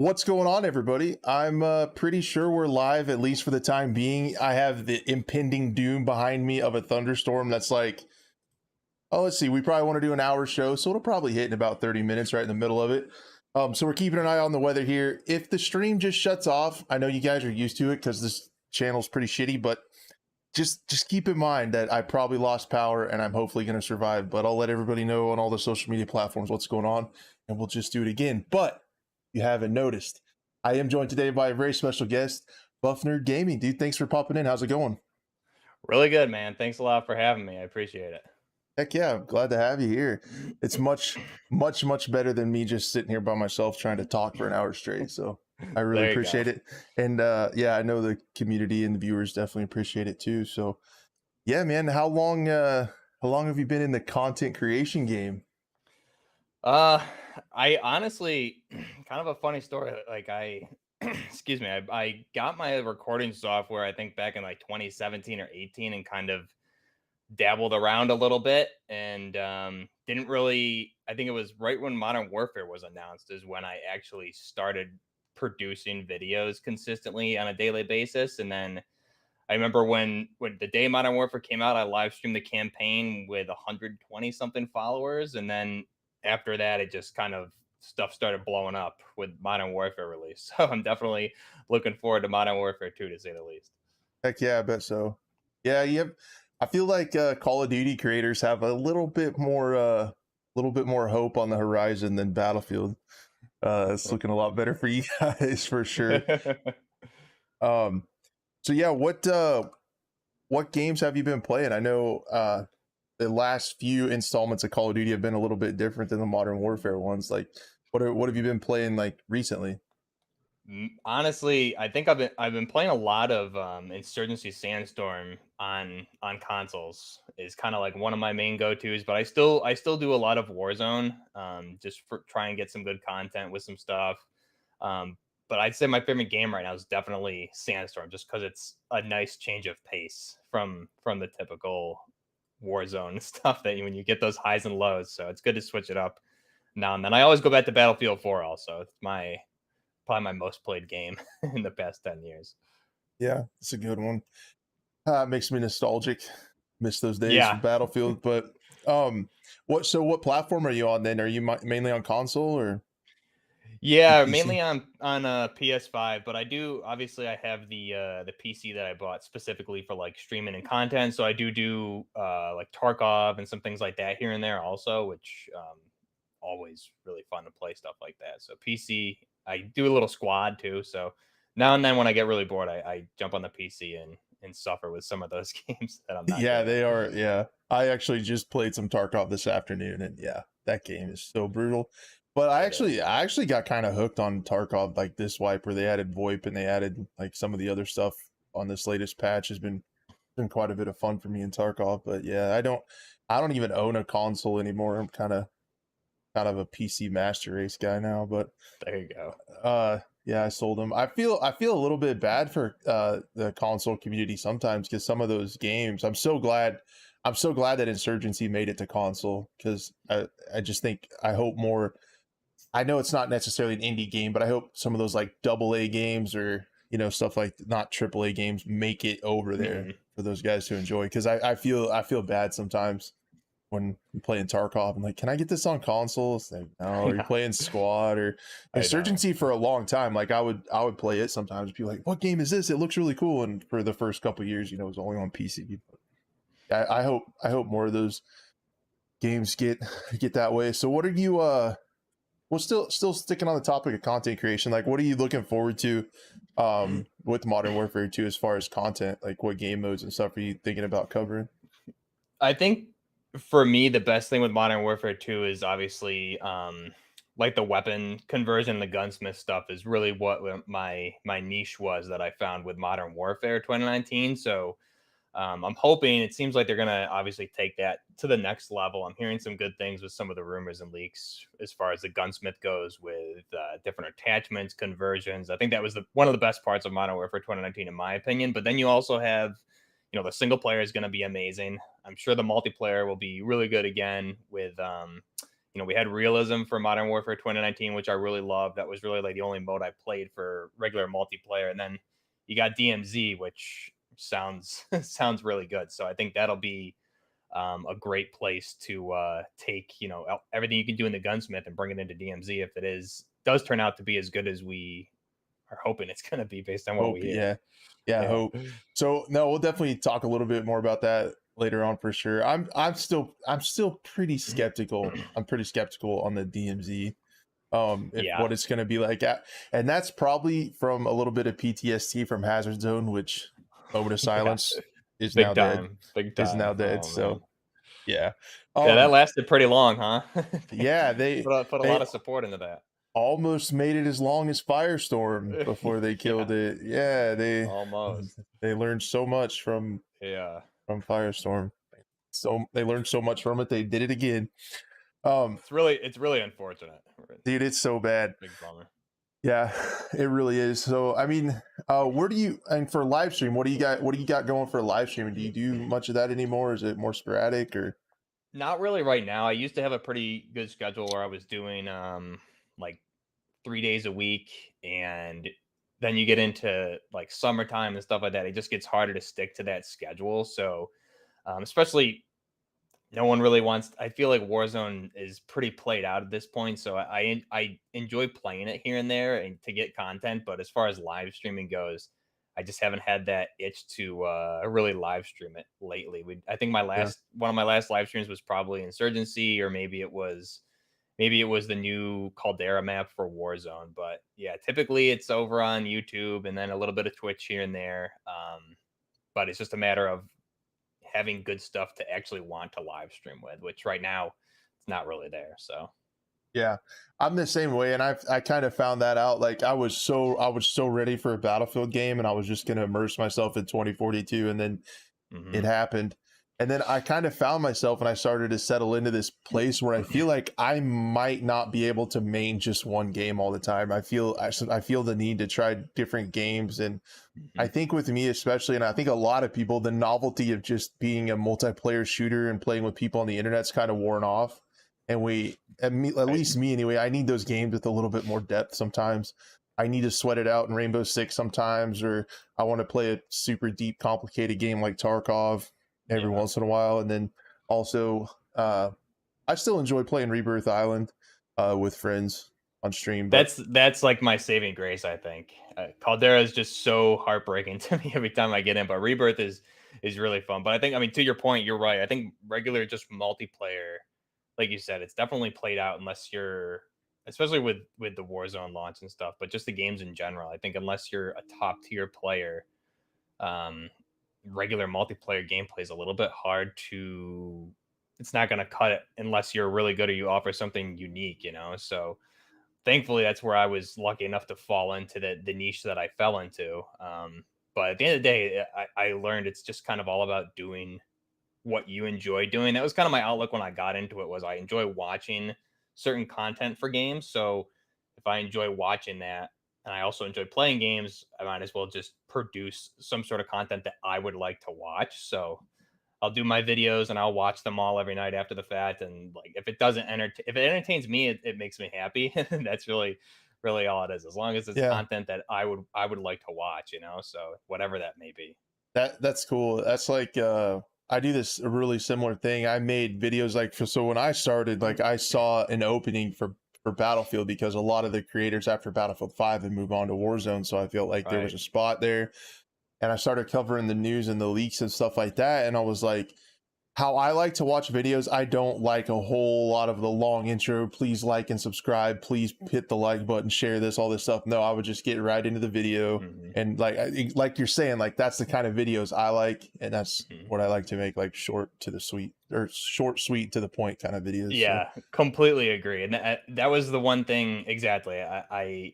What's going on, everybody? I'm pretty sure we're live, at least for the time being. I have the impending doom behind me of a thunderstorm that's like, oh, let's see, we probably want to do an hour show, so it'll probably hit in about 30 minutes right in the middle of it. So we're keeping an eye on the weather here. If the stream just shuts off, I know you guys are used to it because this channel's pretty shitty, but just keep in mind that I probably lost power and I'm hopefully going to survive, but I'll let everybody know on all the social media platforms what's going on, and we'll just do it again. But you haven't noticed, I am joined today by a very special guest, BuffNerdGaming. Dude, thanks for popping in. How's it going? Really good, man. Thanks a lot for having me. I appreciate it. Heck yeah, I'm glad to have you here. It's much better than me just sitting here by myself trying to talk for an hour straight. So I really There you appreciate go. it. And yeah, I know the community and the viewers definitely appreciate it too. So yeah, man, how long have you been in the content creation game? I honestly, kind of a funny story. Like excuse me, I got my recording software, I think back in like 2017 or 18, and kind of dabbled around a little bit, and didn't really. I think it was right when Modern Warfare was announced is when I actually started producing videos consistently on a daily basis, and then I remember when the day Modern Warfare came out, I live streamed the campaign with 120 something followers, and then after that, it just kind of stuff started blowing up with Modern Warfare release. So I'm definitely looking forward to Modern Warfare 2 to say the least. Heck yeah, I bet so. Yeah, you have, I feel like Call of Duty creators have a little bit more hope on the horizon than Battlefield. It's looking a lot better for you guys for sure. Um, so yeah, what games have you been playing? I know the last few installments of Call of Duty have been a little bit different than the Modern Warfare ones. Like, what have you been playing like recently? Honestly, I think I've been playing a lot of Insurgency Sandstorm on consoles. Is kind of like one of my main go-tos, but I still do a lot of Warzone, just for try and get some good content with some stuff. But I'd say my favorite game right now is definitely Sandstorm, just because it's a nice change of pace from the typical Warzone stuff that when you get those highs and lows. So it's good to switch it up now and then. I always go back to Battlefield 4 also. It's my probably my most played game in the past 10 years. Yeah, it's a good one. It makes me nostalgic. Miss those days Yeah. of Battlefield. But what platform are you on then? Are you mainly on console or Yeah, PC? mainly on PS5, but I do obviously I have the PC that I bought specifically for like streaming and content. So I do like Tarkov and some things like that here and there also, which always really fun to play stuff like that. So PC, I do a little squad too. So now and then when I get really bored, I jump on the PC and suffer with some of those games that I'm not Yeah, good at. they are. Yeah, I actually just played some Tarkov this afternoon, and yeah, that game is so brutal. But It is. I actually got kind of hooked on Tarkov like this wipe, where they added VoIP and they added like some of the other stuff on this latest patch has been quite a bit of fun for me in Tarkov. But yeah, I don't even own a console anymore. I'm kind of a PC master race guy now. But There you go. yeah, I sold them. I feel a little bit bad for the console community sometimes because some of those games, I'm so glad that Insurgency made it to console, because I just think, I hope more, I know it's not necessarily an indie game, but I hope some of those like double A games, or stuff like, not triple A games, make it over there Mhm. for those guys to enjoy, because I feel bad sometimes when I'm playing Tarkov. I'm like, can I get this on console? It's like, no. I Or you're know. playing Squad or I know. Insurgency for a long time. Like I would play it sometimes. Be like, what game is this? It looks really cool. And for the first couple of years, it was only on PC. But I hope more of those games get that way. So what are you well, still sticking on the topic of content creation, like what are you looking forward to with Modern Warfare 2 as far as content? Like what game modes and stuff are you thinking about covering? I think for me, the best thing with Modern Warfare 2 is obviously like the weapon conversion, the gunsmith stuff is really what my niche was that I found with Modern Warfare 2019. So I'm hoping it seems like they're gonna obviously take that to the next level. I'm hearing some good things with some of the rumors and leaks as far as the gunsmith goes with different attachments, conversions. I think that was one of the best parts of Modern Warfare 2019, in my opinion. But then you also have, the single player is going to be amazing. I'm sure the multiplayer will be really good again with we had realism for Modern Warfare 2019, which I really loved. That was really like the only mode I played for regular multiplayer. And then you got DMZ, which sounds sounds really good. So I think that'll be a great place to take everything you can do in the gunsmith and bring it into DMZ if it does turn out to be as good as we are hoping it's going to be based on what Hope, we hear. yeah, hope. So no, we'll definitely talk a little bit more about that later on for sure. I'm still pretty skeptical. I'm pretty skeptical on the DMZ. If Yeah. what it's going to be like and that's probably from a little bit of PTSD from Hazard Zone, which moment of silence is now dead. Big Is time. now dead. Oh man. So yeah. Yeah, that lasted pretty long, huh? Yeah, they put a they lot of support into that. almost made it as long as Firestorm before they killed Yeah, it. Yeah, almost. they learned so much Yeah. from Firestorm. So they learned so much from it. They did it again. It's really unfortunate. Dude, it's so bad. Big bummer. Yeah, it really is. So I mean, where do you and for live stream, what do you got going for live streaming? Do you do much of that anymore? Is it more sporadic or Not really right now. I used to have a pretty good schedule where I was doing like 3 days a week, and then you get into like summertime and stuff like that. It just gets harder to stick to that schedule. So especially no one really wants. I feel like Warzone is pretty played out at this point, so I enjoy playing it here and there and to get content. But as far as live streaming goes, I just haven't had that itch to really live stream it lately. I think yeah? one of my last live streams was probably Insurgency, or maybe it was the new Caldera map for Warzone. But yeah, typically it's over on YouTube and then a little bit of Twitch here and there. But it's just a matter of having good stuff to actually want to live stream with, which right now it's not really there. So Yeah, I'm the same way, and I kind of found that out. Like I was so ready for a Battlefield game, and I was just gonna immerse myself in 2042, and then it mhm. happened. And then I kind of found myself, and I started to settle into this place where I feel like I might not be able to main just one game all the time. I feel the need to try different games, and I Mhm. think with me especially, and I think a lot of people, the novelty of just being a multiplayer shooter and playing with people on the internet's kind of worn off. And at Right. least me anyway, I need those games with a little bit more depth sometimes. I need to sweat it out in Rainbow Six sometimes, or I want to play a super deep, complicated game like Tarkov every Yeah. once in a while. And then also, I still enjoy playing Rebirth Island with friends on stream. But That's like my saving grace, I think. Caldera is just so heartbreaking to me every time I get in, but Rebirth is really fun. But I mean, to your point, you're right. I think regular just multiplayer, like you said, it's definitely played out unless you're, especially with the Warzone launch and stuff, but just the games in general. I think unless you're a top tier player, um, regular multiplayer gameplay is a little bit hard to. It's not going to cut it unless you're really good or you offer something unique. So thankfully that's where I was lucky enough to fall into the niche that I fell into. But at the end of the day, I learned it's just kind of all about doing what you enjoy doing. That was kind of my outlook when I got into it. Was I enjoy watching certain content for games. So if I enjoy watching that and I also enjoy playing games, I might as well just produce some sort of content that I would like to watch. So I'll do my videos and I'll watch them all every night after the fact. And like, if it entertains me, it makes me happy. That's really all it is. As long as it's yeah, content that I would like to watch. So whatever that may be. that's cool. That's like I do this a really similar thing. I made videos like so when I started, like I saw an opening for Battlefield because a lot of the creators after Battlefield 5 had moved on to Warzone, so I felt like there was Right. a spot there. And I started covering the news and the leaks and stuff like that, and I was like, how I like to watch videos, I don't like a whole lot of the long intro. Please like and subscribe. Please hit the like button, share this, all this stuff. No, I would just get right into the video. Hmm. And like you're saying, like that's the kind of videos I like. And that's Hmm. what I like to make, like short to the sweet or short, sweet to the point kind of videos. So Yeah, completely agree. And that was the one thing exactly. I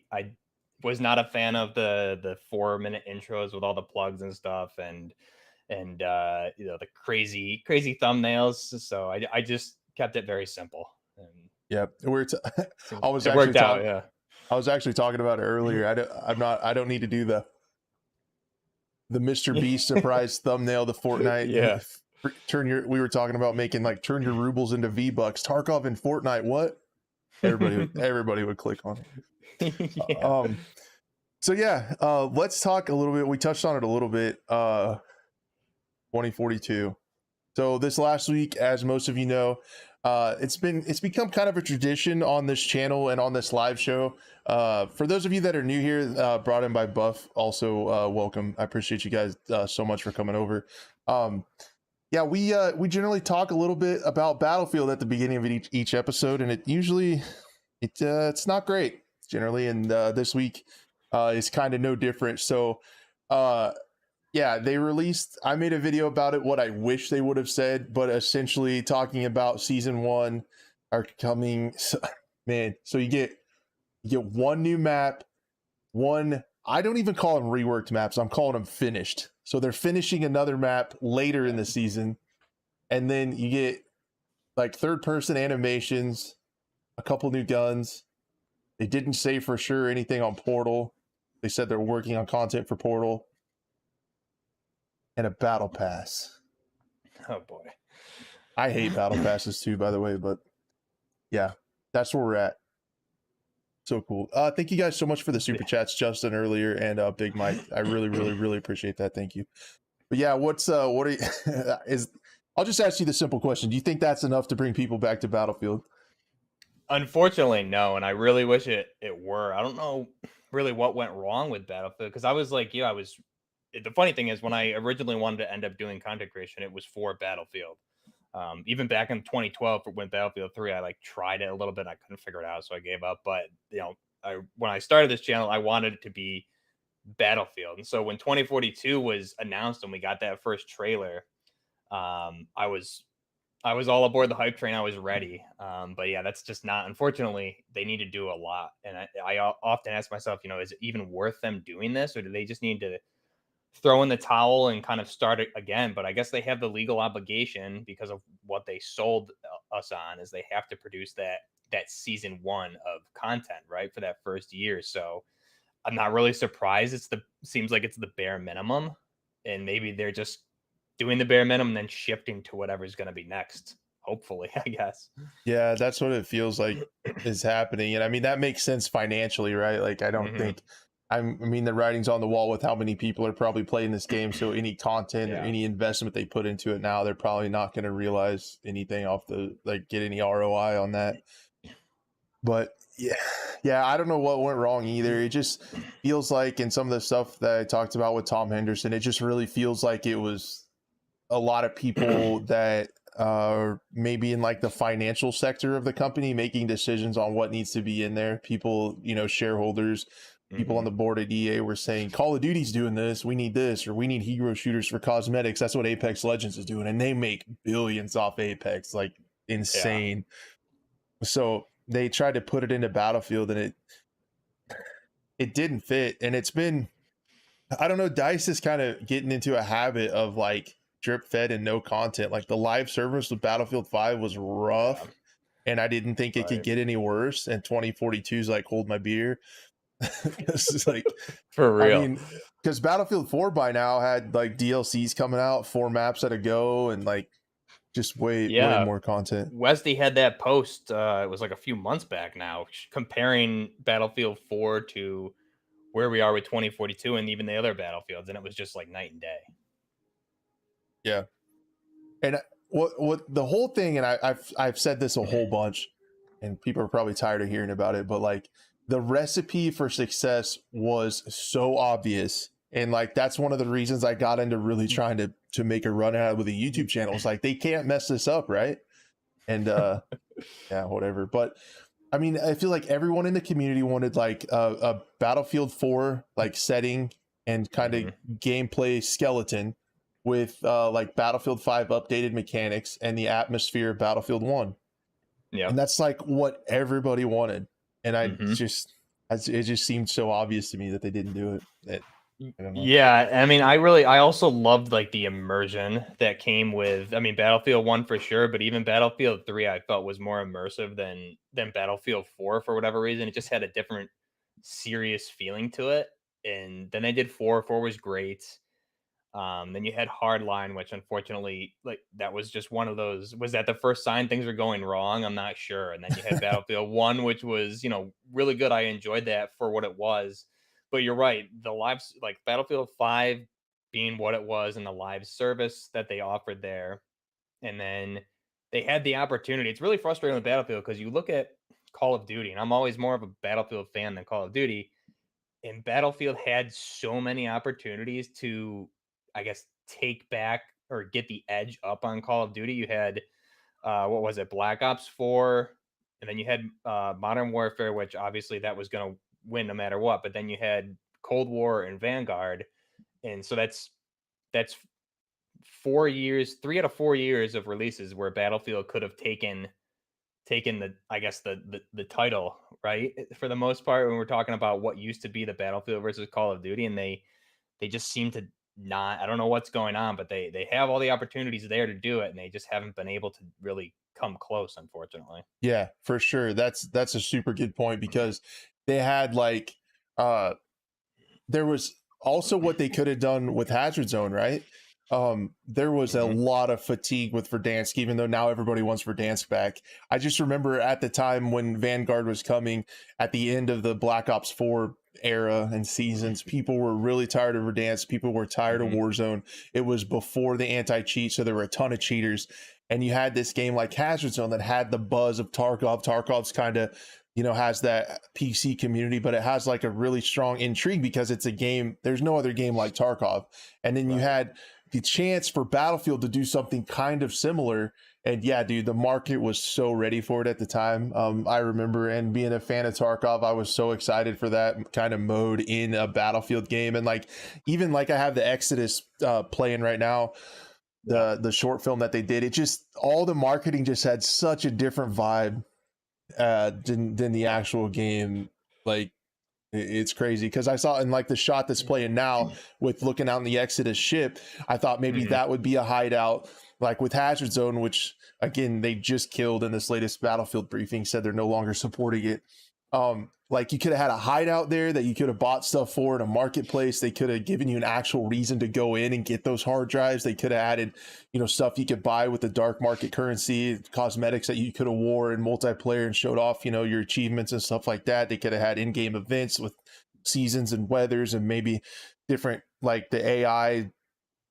was not a fan of the 4 minute intros with all the plugs and stuff, and the crazy thumbnails. So I just kept it very simple, and yeah, seems it worked out. Yeah. I was actually talking about it earlier. I don't need to do the Mr. Beast surprise thumbnail, the Fortnite. Yeah. We were talking about making like turn your rubles into V-Bucks. Tarkov in Fortnite, what? Everybody would click on it. Yeah. So yeah, let's talk a little bit. We touched on it a little bit. 2042. So this last week, as most of you know, it's become kind of a tradition on this channel and on this live show. For those of you that are new here, brought in by Buff, also welcome. I appreciate you guys so much for coming over. Yeah, we generally talk a little bit about Battlefield at the beginning of each episode, and it's not great generally, and this week is kind of no different. So yeah, I made a video about it, what I wish they would have said, but essentially talking about season 1 are coming. Man, so you get one new map, I don't even call them reworked maps, I'm calling them finished. So they're finishing another map later in the season, and then you get like third person animations, a couple new guns. They didn't say for sure anything on Portal. They said they're working on content for Portal. And a battle pass. Oh boy. I hate battle passes too, by the way, but yeah, that's where we're at. So cool. Thank you guys so much for the super chats, Justin, earlier, and Big Mike. I really appreciate that. Thank you. But yeah, what are you I'll just ask you the simple question. Do you think that's enough to bring people back to Battlefield? Unfortunately, no, and I really wish it were. I don't know really what went wrong with Battlefield, because I was like, yeah, the funny thing is, when I originally wanted to end up doing content creation, it was for Battlefield. Even back in 2012, when Battlefield 3, I like tried it a little bit. I couldn't figure it out, so I gave up. But when I started this channel, I wanted it to be Battlefield, and so when 2042 was announced and we got that first trailer, I was all aboard the hype train. I was ready. But yeah, that's just not. Unfortunately, they need to do a lot, and I often ask myself, is it even worth them doing this, or do they just need to throw in the towel and kind of start it again? But I guess they have the legal obligation, because of what they sold us on, is they have to produce that season 1 of content, right, for that first year. So I'm not really surprised. Seems like it's the bare minimum, and maybe they're just doing the bare minimum and then shifting to whatever's going to be next. Hopefully, I guess. Yeah, that's what it feels like is happening. And I mean, that makes sense financially, right? Like, I don't think, I mean, the writing's on the wall with how many people are probably playing this game. So any content or any investment they put into it now, they're probably not going to realize anything get any ROI on that. But yeah, I don't know what went wrong either. It just feels like, in some of the stuff that I talked about with Tom Henderson, it just really feels like it was a lot of people that maybe in like the financial sector of the company making decisions on what needs to be in there. People, shareholders, people on the board at EA were saying, Call of Duty's doing this, we need this, or we need hero shooters for cosmetics. That's what Apex Legends is doing, and they make billions off Apex, like insane. So they tried to put it into Battlefield, and it didn't fit. And it's been, I don't know, DICE is kind of getting into a habit of like drip fed and no content. Like the live service with Battlefield 5 was rough, and I didn't think it could get any worse. And 2042 is like, hold my beer. It's like, for real. I mean, because Battlefield 4 by now had like DLCs coming out, 4 maps at a go, and like just way more content. Wesley had that post, it was like a few months back now, comparing Battlefield 4 to where we are with 2042 and even the other Battlefields, and it was just like night and day. Yeah. And what the whole thing, and I've said this a whole bunch, and people are probably tired of hearing about it, but like the recipe for success was so obvious. And like, that's one of the reasons I got into really trying to make a run at it with a YouTube channel. It's like, they can't mess this up, right? And yeah, whatever. But I mean, I feel like everyone in the community wanted like a Battlefield 4 like setting and kind of gameplay skeleton with like Battlefield 5 updated mechanics and the atmosphere of Battlefield 1. Yeah. And that's like what everybody wanted. And it just seemed so obvious to me that they didn't do it. Yeah, I mean, I also loved like the immersion that came with, I mean, Battlefield 1 for sure, but even Battlefield 3 I felt was more immersive than Battlefield 4 for whatever reason. It just had a different serious feeling to it. And then they did 4. 4 was great. Then you had Hardline, which unfortunately, like that was just one of those. Was that the first sign things were going wrong? I'm not sure. And then you had Battlefield One, which was really good. I enjoyed that for what it was. But you're right, the lives like Battlefield 5 being what it was, and the live service that they offered there, and then they had the opportunity. It's really frustrating with Battlefield because you look at Call of Duty, and I'm always more of a Battlefield fan than Call of Duty, and Battlefield had so many opportunities to, I guess, take back or get the edge up on Call of Duty. You had what was it, Black Ops 4, and then you had Modern Warfare, which obviously that was going to win no matter what. But then you had Cold War and Vanguard, and so that's 4 years, 3 out of 4 years of releases where Battlefield could have taken the, I guess, the title, right? For the most part, when we're talking about what used to be the Battlefield versus Call of Duty, and they just seem to not. I don't know what's going on, but they have all the opportunities there to do it, and they just haven't been able to really come close, unfortunately. Yeah, for sure. That's a super good point because they had like there was also what they could have done with Hazard Zone, right? There was a lot of fatigue with Verdansk, even though now everybody wants Verdansk back. I just remember at the time when Vanguard was coming at the end of the Black Ops 4 era and seasons, people were really tired of Verdansk. People were tired of Warzone. It was before the anti-cheat, so there were a ton of cheaters. And you had this game like Hazard Zone that had the buzz of Tarkov. Tarkov's kind of, has that PC community, but it has like a really strong intrigue because it's a game. There's no other game like Tarkov. And then you had the chance for Battlefield to do something kind of similar. And yeah, dude, the market was so ready for it at the time. I remember, and being a fan of Tarkov, I was so excited for that kind of mode in a Battlefield game. And like, even like I have the Exodus playing right now, the short film that they did, it just, all the marketing just had such a different vibe than the actual game. Like, it's crazy because I saw in like the shot that's playing now with looking out in the Exodus ship, I thought maybe that would be a hideout, like with Hazard Zone, which again they just killed in this latest Battlefield briefing, said they're no longer supporting it. Like you could have had a hideout there that you could have bought stuff for in a marketplace. They could have given you an actual reason to go in and get those hard drives. They could have added, stuff you could buy with the dark market currency, cosmetics that you could have wore in multiplayer and showed off, your achievements and stuff like that. They could have had in-game events with seasons and weathers and maybe different, like the AI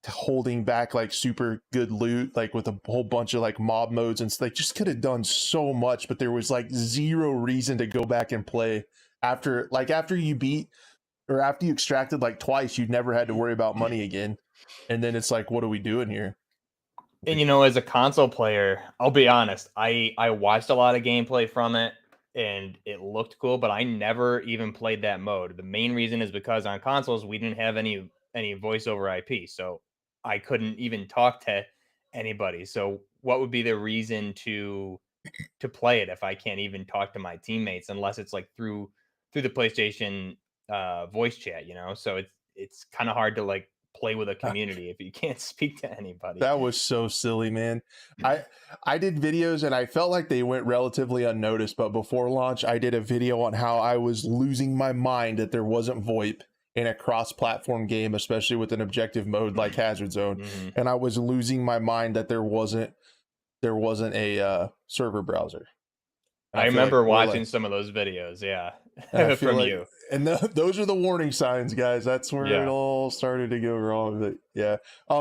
holding back like super good loot, like with a whole bunch of like mob modes and stuff. They just could have done so much, but there was like zero reason to go back and play after you beat, or after you extracted like twice, you never had to worry about money again. And then it's like, what are we doing here? And as a console player, I'll be honest, I watched a lot of gameplay from it and it looked cool, but I never even played that mode. The main reason is because on consoles we didn't have any voice over IP, so I couldn't even talk to anybody. So what would be the reason to play it if I can't even talk to my teammates unless it's like through the PlayStation voice chat, So it's kind of hard to like play with a community if you can't speak to anybody. That was so silly, man. I did videos and I felt like they went relatively unnoticed, but before launch, I did a video on how I was losing my mind that there wasn't VoIP in a cross-platform game, especially with an objective mode like Hazard Zone. And I was losing my mind that there wasn't a server browser. I remember watching some of those videos, yeah, from you. And those are the warning signs, guys. That's where it all started to go wrong. But yeah,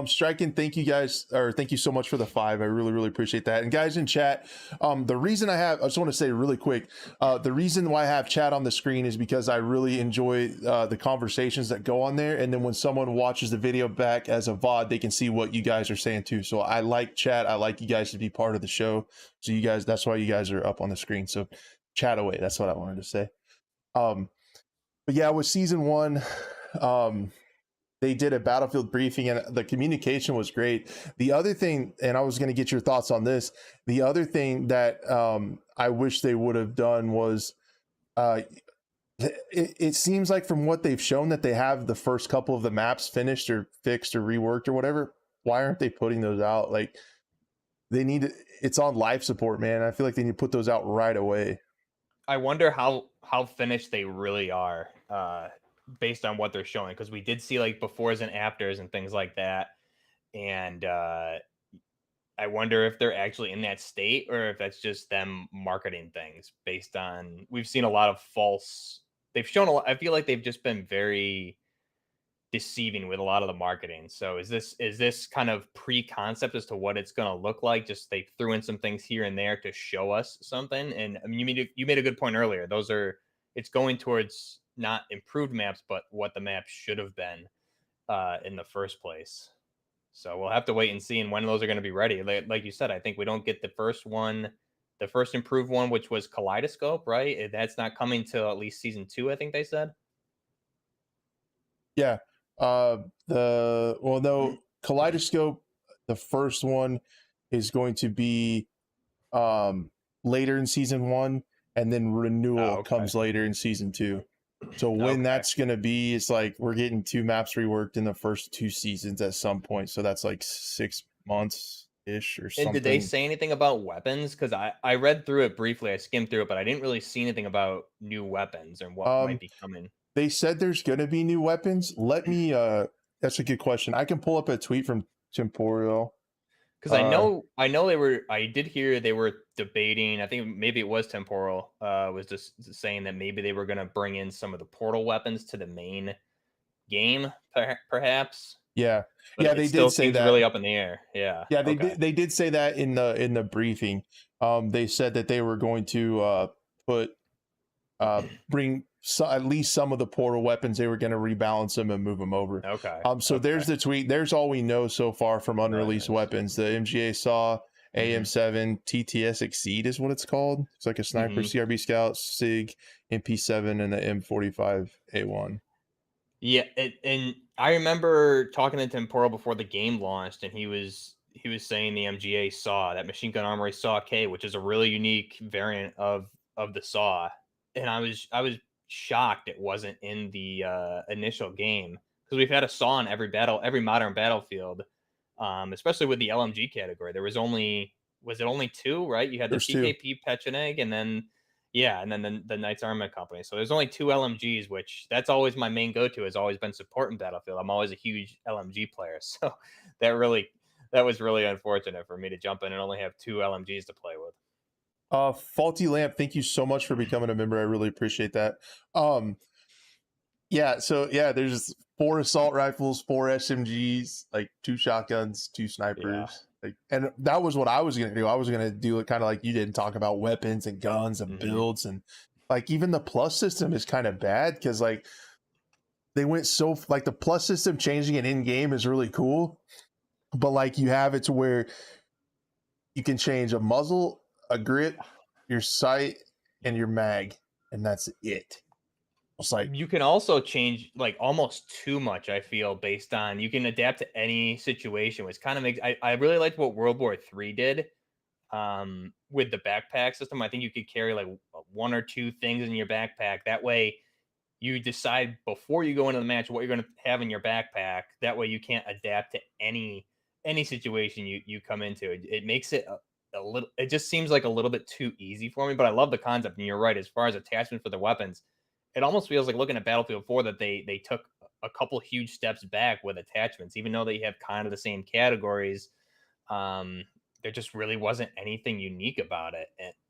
Striking, thank you guys, or thank you so much for the 5. I really, really appreciate that. And guys in chat, the reason I just want to say really quick, the reason why I have chat on the screen is because I really enjoy the conversations that go on there. And then when someone watches the video back as a VOD, they can see what you guys are saying too. So I like chat. I like you guys to be part of the show. So you guys, that's why you guys are up on the screen. So chat away. That's what I wanted to say. But yeah, with season 1, they did a Battlefield briefing and the communication was great. The other thing, and I was going to get your thoughts on this, the other thing that I wish they would have done was, it seems like from what they've shown that they have the first couple of the maps finished or fixed or reworked or whatever. Why aren't they putting those out? Like, they need it's on life support, man. I feel like they need to put those out right away. I wonder how finished they really are. based on what they're showing, because we did see like befores and afters and things like that. And I wonder if they're actually in that state or if that's just them marketing things based on we've seen a lot of false they've shown a lot. I feel like they've just been very deceiving with a lot of the marketing. So is this kind of pre-concept as to what it's going to look like? Just they threw in some things here and there to show us something. And I mean, you made a good point earlier. Those are it's going towards not improved maps, but what the map should have been in the first place. So we'll have to wait and see, and when those are going to be ready. Like you said, I think we don't get the first one, the first improved one, which was Kaleidoscope, right? That's not coming till at least season 2, I think they said. Yeah. No, Kaleidoscope, the first one is going to be later in season 1, and then Oh, Renewal okay. comes later in season 2. So when Okay. that's gonna be, it's like we're getting 2 maps reworked in the first 2 seasons at some point. So that's like 6 months ish or And did they something. say anything about weapons? Because I read through it briefly, I skimmed through it, but I didn't really see anything about new weapons and what might Um, be coming. they said there's gonna be new weapons. Let me that's a good question. I can pull up a tweet from Temporal. Because Uh I know they were I did hear they were debating, I think maybe it was Temporal, was just saying that maybe they were gonna bring in some of the portal weapons to the main game, perhaps, yeah. but Yeah, it they still did say seems that. really up in the air. Yeah, Yeah, okay. they did say that in the briefing. They said that they were going to put bring at least some of the portal weapons. They were going to rebalance them and move them over. Okay, So there's okay. the tweet. There's all we know so far from unreleased Nice. weapons. The MGA Saw, Mhm, AM7, TTS Exceed is what it's called. It's like a sniper, mhm. CRB Scout, SIG, MP7, and the M45A1. Yeah, and I remember talking to Temporal before the game launched, and he was saying the MGA Saw, that Machine Gun Armory Saw K, which is a really unique variant of the Saw, and I was shocked it wasn't in the initial game because we've had a Saw in every modern battlefield, especially with the LMG category. There was it only two, right? You had the There's two. PKP Pecheneg, and then yeah, and then the Knights Armament Company. So there's only two LMGs, which that's always my main go-to. Has always been support in Battlefield. I'm always a huge LMG player, so that really that was really unfortunate for me to jump in and only have two LMGs to play with. Faulty Lamp, thank you so much for becoming a member. I really appreciate that. Um, Yeah, so yeah, there's 4 assault rifles, 4 SMGs, like 2 shotguns, 2 Yeah. snipers. Like, and that was what I was gonna do. I was gonna do it kind of like you did and talk about weapons and guns and Hmm. builds, and like even the plus system is kind of bad because like they went so like the plus system changing it in game is really cool, but like you have it to where you can change a muzzle, a grip, your sight, and your mag, and that's it. It's like You can also change like almost too much, I feel, based on you can adapt to any situation, which kind of makes I really liked what World War III did with the backpack system. I think you could carry like one or two things in your backpack. That way you decide before you go into the match what you're going to have in your backpack. That way you can't adapt to any situation you come into. It makes it a little it just seems like a little bit too easy for me, but I love the concept, and you're right as far as attachment for the weapons. It almost feels like looking at Battlefield 4 that they took a couple huge steps back with attachments, even though they have kind of the same categories. Um, there just really wasn't anything unique about it,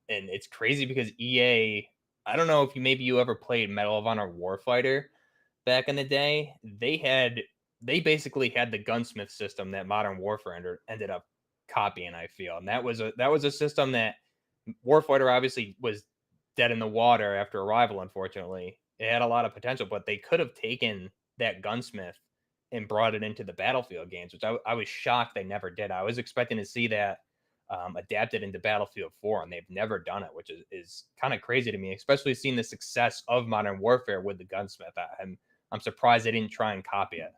and it's crazy because EA. I don't know if you ever played Medal of Honor Warfighter back in the day. They basically had the gunsmith system that Modern Warfare ended up copying. I feel, and that was a system that Warfighter obviously was dead in the water after Arrival. Unfortunately, it had a lot of potential, but they could have taken that gunsmith and brought it into the Battlefield games, which I was shocked they never did. I was expecting to see that adapted into Battlefield 4, and they've never done it, which is kind of crazy to me, especially seeing the success of Modern Warfare with the gunsmith. I'm surprised they didn't try and copy it.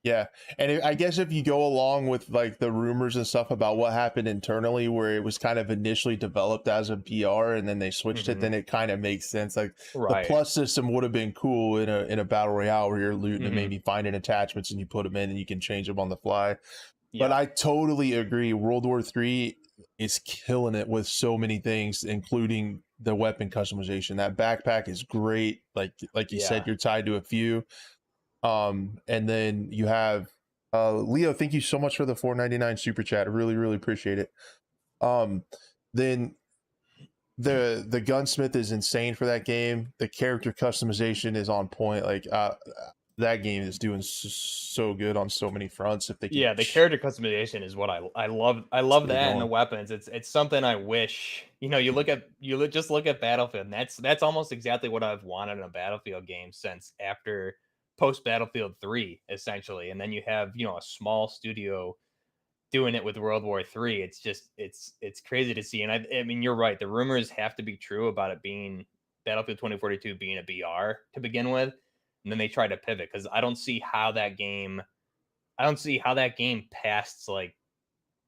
yeah, and I guess if you go along with like the rumors and stuff about what happened internally, where it was kind of initially developed as a BR and then they switched it, Hmm. then it kind of makes sense. Like the Right. plus system would have been cool in a battle royale where you're looting and Hmm. maybe finding attachments and you put them in and you can change them on the fly. But Yeah. I totally agree. World War III is killing it with so many things, including the weapon customization. That backpack is great. Like you said, Yeah. you're tied to a few. And then you have Leo, thank you so much for the 4.99 super chat. I really, really appreciate it. Then the gunsmith is insane for that game. The character customization is on point. Like that game is doing so good on so many fronts. If they can Yeah, the character customization is what I love. I love get it that and the going. weapons. It's something I wish, just look at Battlefield, and that's almost exactly what I've wanted in a Battlefield game since after post Battlefield 3 essentially. And then you have, a small studio doing it with World War 3. It's just it's crazy to see. And I mean, you're right. The rumors have to be true about it being Battlefield 2042 being a BR to begin with. And then they try to pivot because I don't see how that game passed like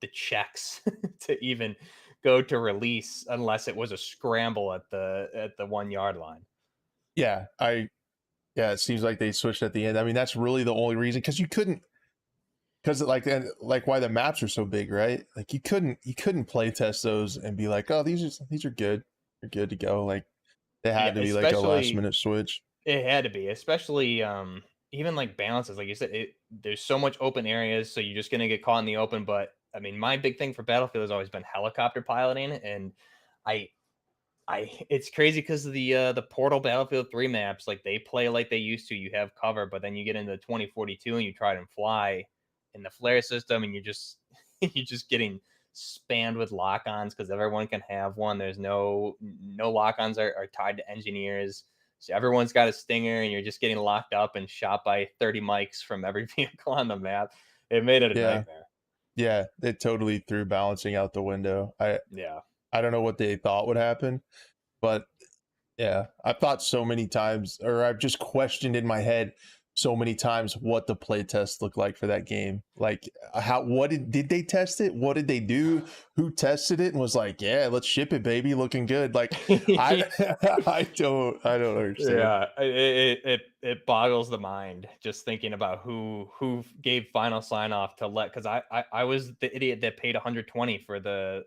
the checks to even go to release unless it was a scramble at the 1 yard line. Yeah, it seems like they switched at the end. I mean, that's really the only reason because you couldn't because like why the maps are so big, right? Like you couldn't play test those and be like, oh, these are good, they're good to go. Like they Yeah, had to be like a last especially minute switch. it had to be, especially even like balances, like you said, there's so much open areas, so you're just gonna get caught in the open. But I mean, my big thing for Battlefield has always been helicopter piloting, and I it's crazy because of the Portal Battlefield 3 maps, like they play like they used to. You have cover, but then you get into 2042 and you try and fly in the flare system, and you're just you're just getting spammed with lock-ons because everyone can have one. There's no lock-ons are tied to engineers. So everyone's got a stinger, and you're just getting locked up and shot by 30 mics from every vehicle on the map. It made it a Yeah, nightmare. yeah, it totally threw balancing out the window. Yeah. I don't know what they thought would happen, but yeah, I've thought so many times, or I've just questioned in my head so many times what the playtest looked like for that game. Like, what did they test it? What did they do? Who tested it and was like, yeah, let's ship it, baby, looking good? Like, I, I don't understand. Yeah, it boggles the mind just thinking about who gave final sign off to let, because I was the idiot that paid 120 for the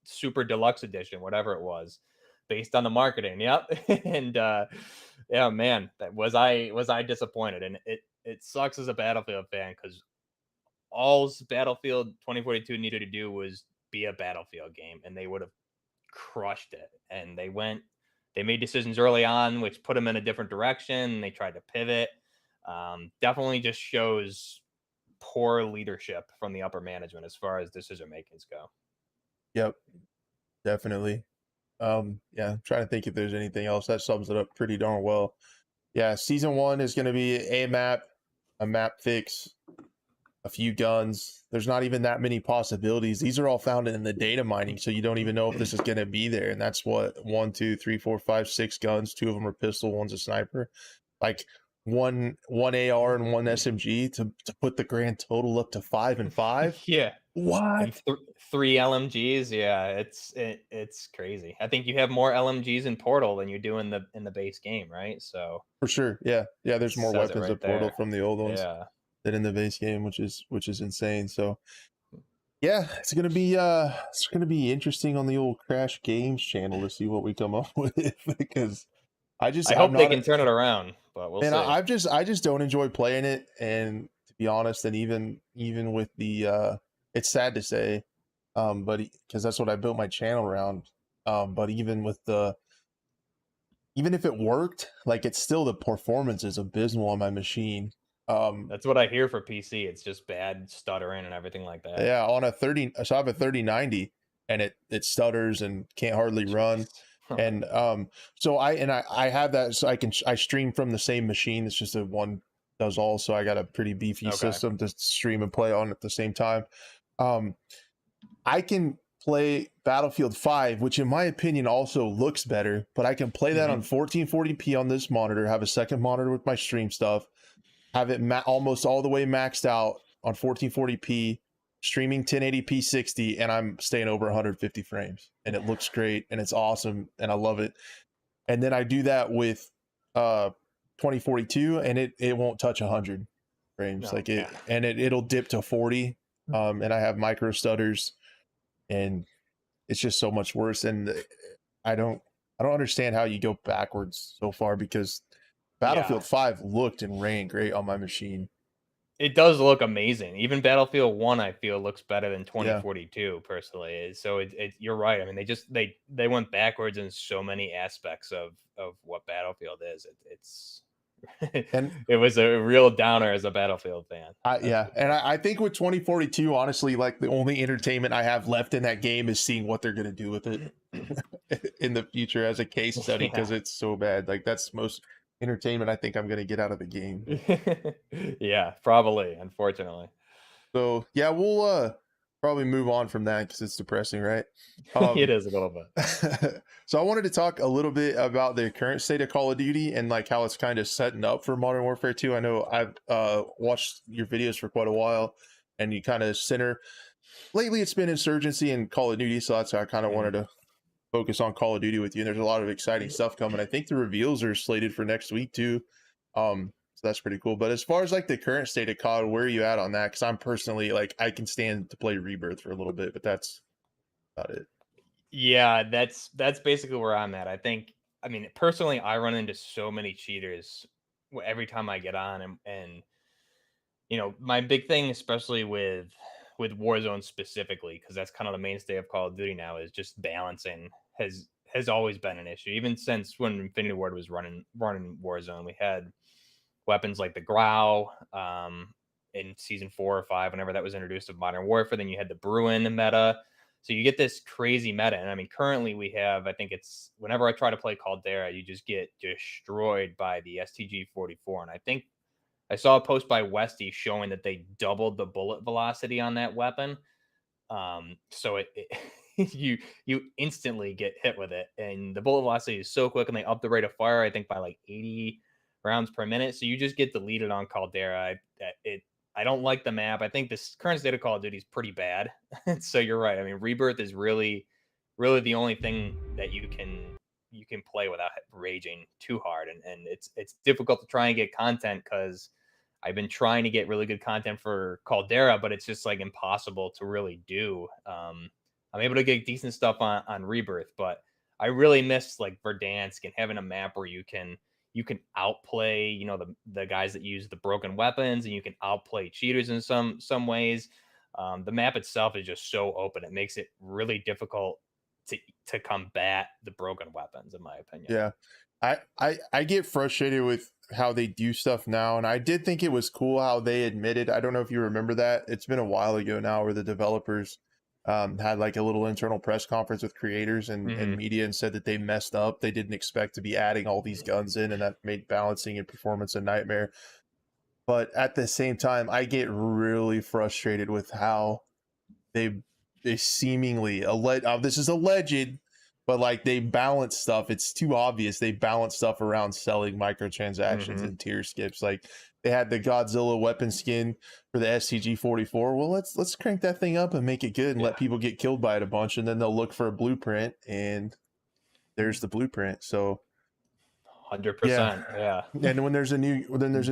super deluxe edition, whatever it was, based on the marketing. Yep. And yeah, man, that was I disappointed. And it sucks as a Battlefield fan because all Battlefield 2042 needed to do was be a Battlefield game, and they would have crushed it. And they made decisions early on which put them in a different direction. They tried to pivot. Definitely just shows poor leadership from the upper management as far as decision makings go. Yep, definitely. Yeah, I'm trying to think if there's anything else that sums it up pretty darn well. Yeah, season 1 is going to be a map fix, a few guns. There's not even that many possibilities. These are all found in the data mining, so you don't even know if this is going to be there. And that's what 1, 2, 3, 4, 5, 6 guns. 2 of them are pistol, one's a sniper. Like one AR and one SMG to put the grand total up to 5 and 5. Yeah. And What? 3 LMGs. Yeah, it's crazy. I think you have more LMGs in Portal than you do in the base game, right? So For sure. Yeah. Yeah, there's more says it weapons right at Portal there. from the old ones Yeah. than in the base game, which is insane. So yeah, it's gonna be interesting on the old Crash Games channel to see what we come up with because I I'm hope they not can turn it around, but we'll man, see. I just don't enjoy playing it. And to be honest, and even with the it's sad to say, but because that's what I built my channel around. But even if it worked, like it's still the performance is abysmal on my machine. That's what I hear for PC. It's just bad stuttering and everything like that. Yeah, on a 30, so I have a 3090 and it stutters and can't hardly run. Jeez. And so I have that so I stream from the same machine. It's just that one does all, so I got a pretty beefy Okay. system to stream and play on at the same time. I can play Battlefield 5, which in my opinion also looks better, but I can play that on 1440p on this monitor, have a second monitor with my stream stuff, have it almost all the way maxed out on 1440p, streaming 1080p 60, and I'm staying over 150 frames. And it looks great, and it's awesome, and I love it. And then I do that with 2042, and it won't touch 100 frames. No, Like it, yeah. and it'll dip to 40. And I have micro stutters, and it's just so much worse. And I don't understand how you go backwards so far because Yeah, Battlefield 5 looked and ran great on my machine. it does look amazing. Even Battlefield 1, I feel, looks better than Yeah. 2042 personally. So you're right. I mean, they went backwards in so many aspects of what Battlefield is. It's And it was a real downer as a Battlefield fan. That's yeah, for and sure. I think with 2042, honestly, like the only entertainment I have left in that game is seeing what they're gonna do with it in the future as a case study Yeah. because it's so bad. Like that's most entertainment I think I'm gonna get out of the game. Yeah, probably, unfortunately. So yeah, we'll probably move on from that because it's depressing, right? Um, It is a little bit. so I wanted to talk a little bit about the current state of Call of Duty and like how it's kind of setting up for Modern Warfare 2. I know I've watched your videos for quite a while, and you kind of center lately. It's been Insurgency and Call of Duty, so that's why I kind of wanted Mhm. to focus on Call of Duty with you. And there's a lot of exciting stuff coming. I think the reveals are slated for next week too. So that's pretty cool. But as far as like the current state of COD, where are you at on that? Because I'm personally like I can stand to play Rebirth for a little bit, but that's about it. Yeah, that's basically where I'm at. I mean, personally, I run into so many cheaters every time I get on, and my big thing, especially with Warzone specifically, because that's kind of the mainstay of Call of Duty now, is just balancing has always been an issue. Even since when Infinity Ward was running Warzone, we had weapons like the Grow in season 4 or 5, whenever that was introduced of Modern Warfare. Then you had the Bruin meta. So you get this crazy meta. And I mean, currently we have, I think it's whenever I try to play Caldera, you just get destroyed by the STG 44. And I think I saw a post by Westy showing that they doubled the bullet velocity on that weapon. So you instantly get hit with it, and the bullet velocity is so quick, and they up the rate of fire, I think, by like 80 rounds per minute. So you just get deleted on Caldera. I don't like the map. I think this current state of Call of Duty is pretty bad. So you're right. I mean, Rebirth is really the only thing that you can play without raging too hard, and it's difficult to try and get content because I've been trying to get really good content for Caldera, but it's just like impossible to really do. I'm able to get decent stuff on Rebirth, but I really miss like Verdansk and having a map where you can outplay, the guys that use the broken weapons, and you can outplay cheaters in some ways. The map itself is just so open; it makes it really difficult to to combat the broken weapons, in my opinion. Yeah. I get frustrated with how they do stuff now, and I did think it was cool how they admitted. I don't know if you remember that. It's been a while ago now, where the developers had like a little internal press conference with creators and Hmm. media and said that they messed up. They didn't expect to be adding all these guns in, and that made balancing and performance a nightmare. But at the same time, I get really frustrated with how they they seemingly this is alleged, but like they balance stuff. It's too obvious. They balance stuff around selling microtransactions Hmm. and tier skips. Like they had the Godzilla weapon skin for the STG 44. Well, let's crank that thing up and make it good and let Yeah. people get killed by it a bunch, and then they'll look for a blueprint, and there's the blueprint. So yeah. 100%. Yeah. And when there's a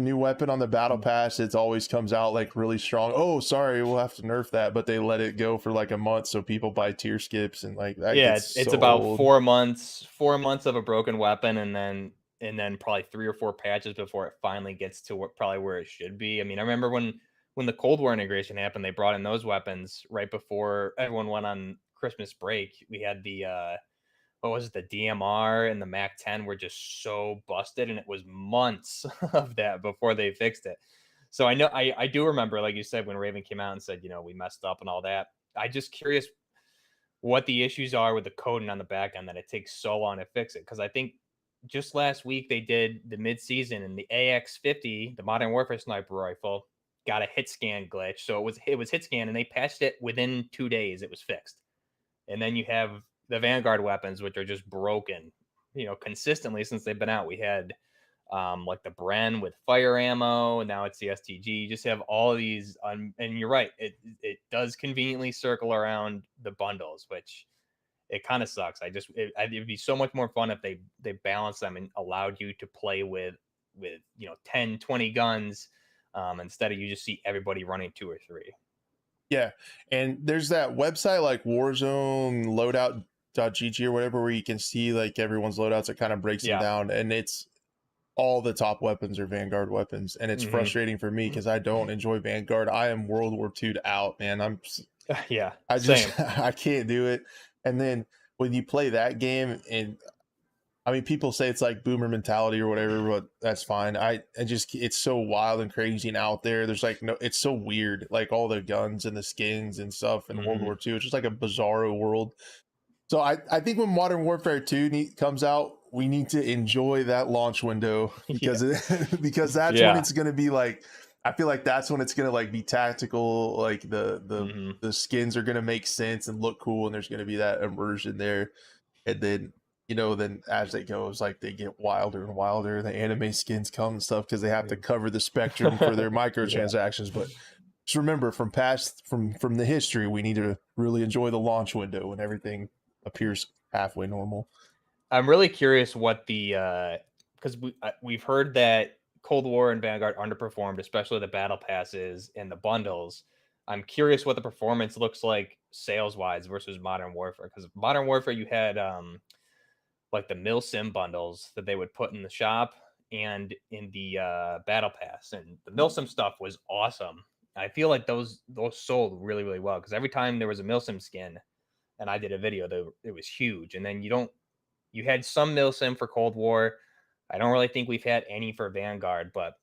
new weapon on the battle pass, it always comes out like really strong. Oh, sorry, we'll have to nerf that, but they let it go for like a month so people buy tier skips, and like that Yeah, gets it's so about old. 4 months of a broken weapon, and then probably 3 or 4 patches before it finally gets to probably where it should be. I mean, I remember when the Cold War integration happened, they brought in those weapons right before everyone went on Christmas break. We had the what was it, the DMR and the Mac 10 were just so busted, and it was months of that before they fixed it. So I know I do remember, like you said, when Raven came out and said, we messed up and all that. I just curious what the issues are with the coding on the back end that it takes so long to fix it. Because I think just last week they did the mid-season, and the AX50, the Modern Warfare sniper rifle, got a hit scan glitch. So it was hit scan, and they patched it within 2 days. It was fixed. And then you have the Vanguard weapons, which are just broken, consistently since they've been out. We had like the Bren with fire ammo, and now it's the STG. You just have all of these, and you're right. It does conveniently circle around the bundles, which it kind of sucks. It'd be so much more fun if they balanced them and allowed you to play with 10, 20 guns, instead of you just see everybody running two or three. Yeah, and there's that website like Warzone Loadout .gg or whatever, where you can see like everyone's loadouts. It kind of breaks them Yeah. down, and it's all the top weapons are Vanguard weapons, and it's Hmm. frustrating for me because I don't enjoy Vanguard. I am World War II out, man. Yeah. I just Same. I can't do it. And then when you play that game, and I mean, people say it's like boomer mentality or whatever, but that's fine. I just it's so wild and crazy and out there. There's like no, it's so weird, like all the guns and the skins and stuff in World Hmm. War II. It's just like a bizarro world. So I think when Modern Warfare 2 comes out, we need to enjoy that launch window Yeah. because because that's when Yeah. it's going to be like, I feel like that's when it's going to like be tactical, like Hmm. the skins are going to make sense and look cool, and there's going to be that immersion there. And then then as they go, it's like they get wilder and wilder. The anime skins come and stuff because they have to cover the spectrum for their Yeah. microtransactions. But just remember, from the history, we need to really enjoy the launch window when everything appears halfway normal. I'm really curious what the because we've heard that Cold War and Vanguard underperformed, especially the battle passes and the bundles. I'm curious what the performance looks like sales wise versus Modern Warfare. Because Modern Warfare, you had like the Mil Sim bundles that they would put in the shop and in the battle pass, and the Mil Sim stuff was awesome. I feel like those sold really really well because every time there was a Mil Sim skin and I did a video, it was huge. And then you had some milsim for Cold War. I don't really think we've had any for Vanguard, but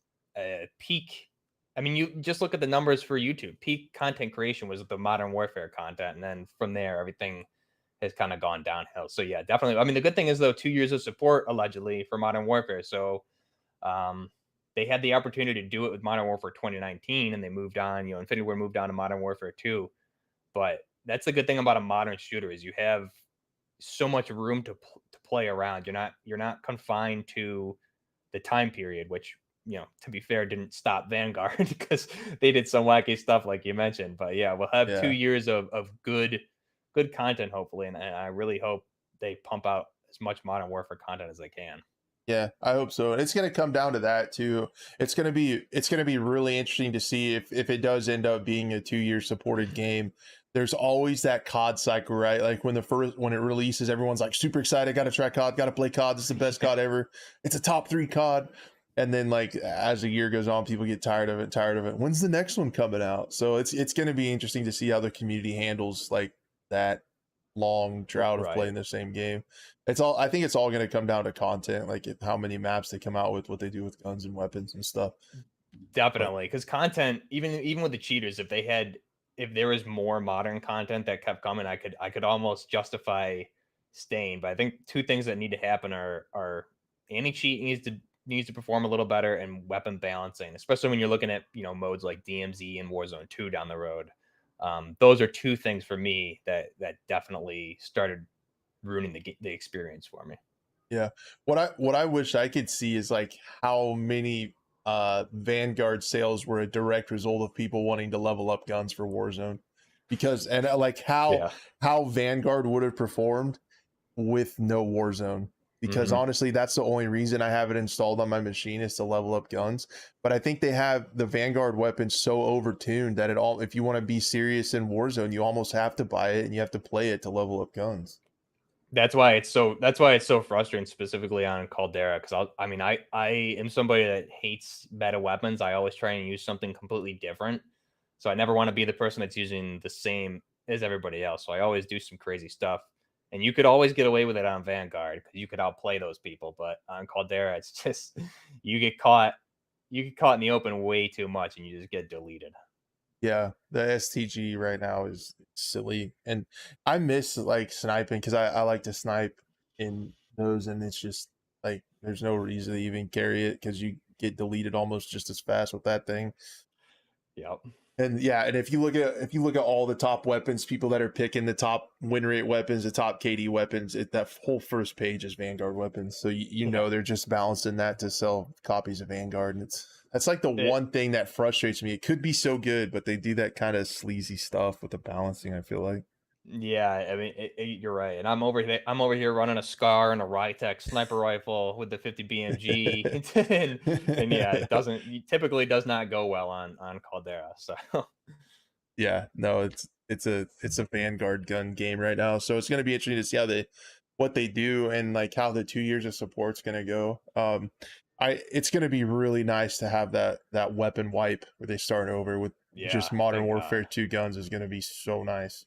peak. I mean, you just look at the numbers for YouTube. Peak content creation was the Modern Warfare content, and then from there, everything has kind of gone downhill. So yeah, definitely. I mean, the good thing is though, 2 years of support allegedly for Modern Warfare. So um, they had the opportunity to do it with Modern Warfare 2019, and they moved on. Infinity War moved on to Modern Warfare 2. But that's the good thing about a modern shooter is you have so much room to play around. You're not confined to the time period, which to be fair, didn't stop Vanguard because they did some wacky stuff like you mentioned. But yeah, we'll have two Yeah. years of good content hopefully, and I really hope they pump out as much Modern Warfare content as they can. Yeah, I hope so. And it's going to come down to that too. It's going to be really interesting to see if it does end up being a 2 year supported game. There's always that COD cycle, right? Like when it releases, everyone's like super excited, got to try COD, got to play COD. This is the best COD ever. It's a top 3 COD. And then like as the year goes on, people get tired of it, tired of it. When's the next one coming out? So it's going to be interesting to see how the community handles like that long drought of Right. playing the same game. I think it's all going to come down to content, like how many maps they come out with, what they do with guns and weapons and stuff. But Definitely, because content, even with the cheaters, if there was more modern content that kept coming, I could almost justify staying. But I think two things that need to happen are anti cheat needs to perform a little better, and weapon balancing, especially when you're looking at modes like DMZ and Warzone 2 down the road. Those are two things for me that definitely started ruining the experience for me. yeah, what I wish I could see is like how many Vanguard sales were a direct result of people wanting to level up guns for Warzone, because and like Yeah. how Vanguard would have performed with no Warzone. Because Hmm. honestly, that's the only reason I have it installed on my machine is to level up guns. But I think they have the Vanguard weapons so overtuned that if you want to be serious in Warzone, you almost have to buy it and you have to play it to level up guns. That's why it's so frustrating, specifically on Caldera, because I am somebody that hates meta weapons. I always try and use something completely different. So I never want to be the person that's using the same as everybody else. So I always do some crazy stuff. And you could always get away with it on Vanguard because you could outplay those people. But on Caldera, it's just you get caught you get caught in the open way too much and you just get deleted. Yeah, the STG right now is silly, and I miss like sniping because I like to snipe in those, and it's just like there's no reason to even carry it because you get deleted almost just as fast with that thing. Yep. And yeah, and if you look at all the top weapons, people that are picking the top win rate weapons, the top KD weapons, that whole first page is Vanguard weapons. So you Yeah. know they're just balancing that to sell copies of Vanguard, and that's like the It, one thing that frustrates me. It could be so good, but they do that kind of sleazy stuff with the balancing. I feel like. Yeah, I mean, you're right, and I'm over here running a Scar and a Rytech sniper rifle with the 50 BMG, and yeah, it typically does not go well on Caldera. So Yeah, no, it's a Vanguard gun game right now. So it's gonna be interesting to see how what they do and like how the 2 years of support's gonna go. It's gonna be really nice to have that weapon wipe where they start over with Yeah, just Modern thank Warfare God. 2 guns is gonna be so nice.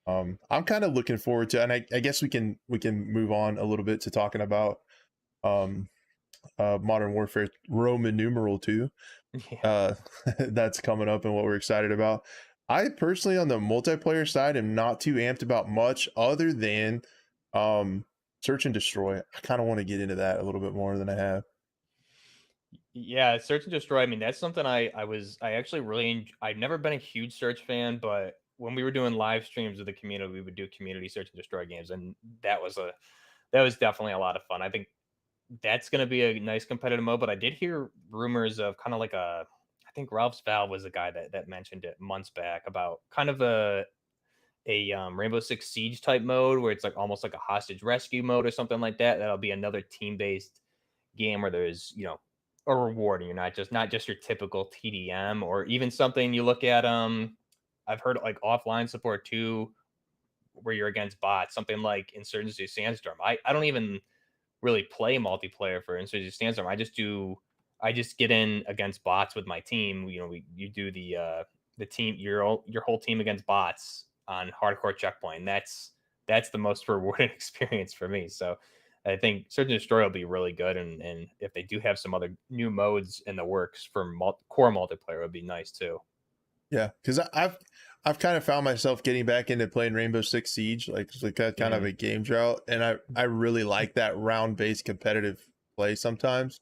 I'm kind of looking forward to, and I guess we can move on a little bit to talking about um Modern Warfare Roman numeral 2 Yeah. uh that's coming up and what we're excited about. I personally on the multiplayer side am not too amped about much other than um search and destroy. I kind of want to get into that a little bit more than I have. Yeah, Search and Destroy. I mean, that's something I actually really I've never been a huge Search fan, but when we were doing live streams with the community, we would do community Search and Destroy games, and that was definitely a lot of fun. I think that's going to be a nice competitive mode. But I did hear rumors of kind of like I think Ralph's Valve was the guy that mentioned it months back about kind of a Rainbow Six Siege type mode where it's like almost like a hostage rescue mode or something like that. That'll be another team based game where there's a reward and you're not just your typical TDM or even something you look at. I've heard like offline support too, where you're against bots, something like Insurgency Sandstorm. I don't even really play multiplayer for Insurgency Sandstorm. I just get in against bots with my team. You do the team your whole team against bots on hardcore checkpoint. That's the most rewarding experience for me. So I think Search and Destroy will be really good, and if they do have some other new modes in the works for core multiplayer, it would be nice too. Yeah, because I've kind of found myself getting back into playing Rainbow Six Siege, like it's like that kind of Mhm. a game drought, and I really like that round based competitive play sometimes.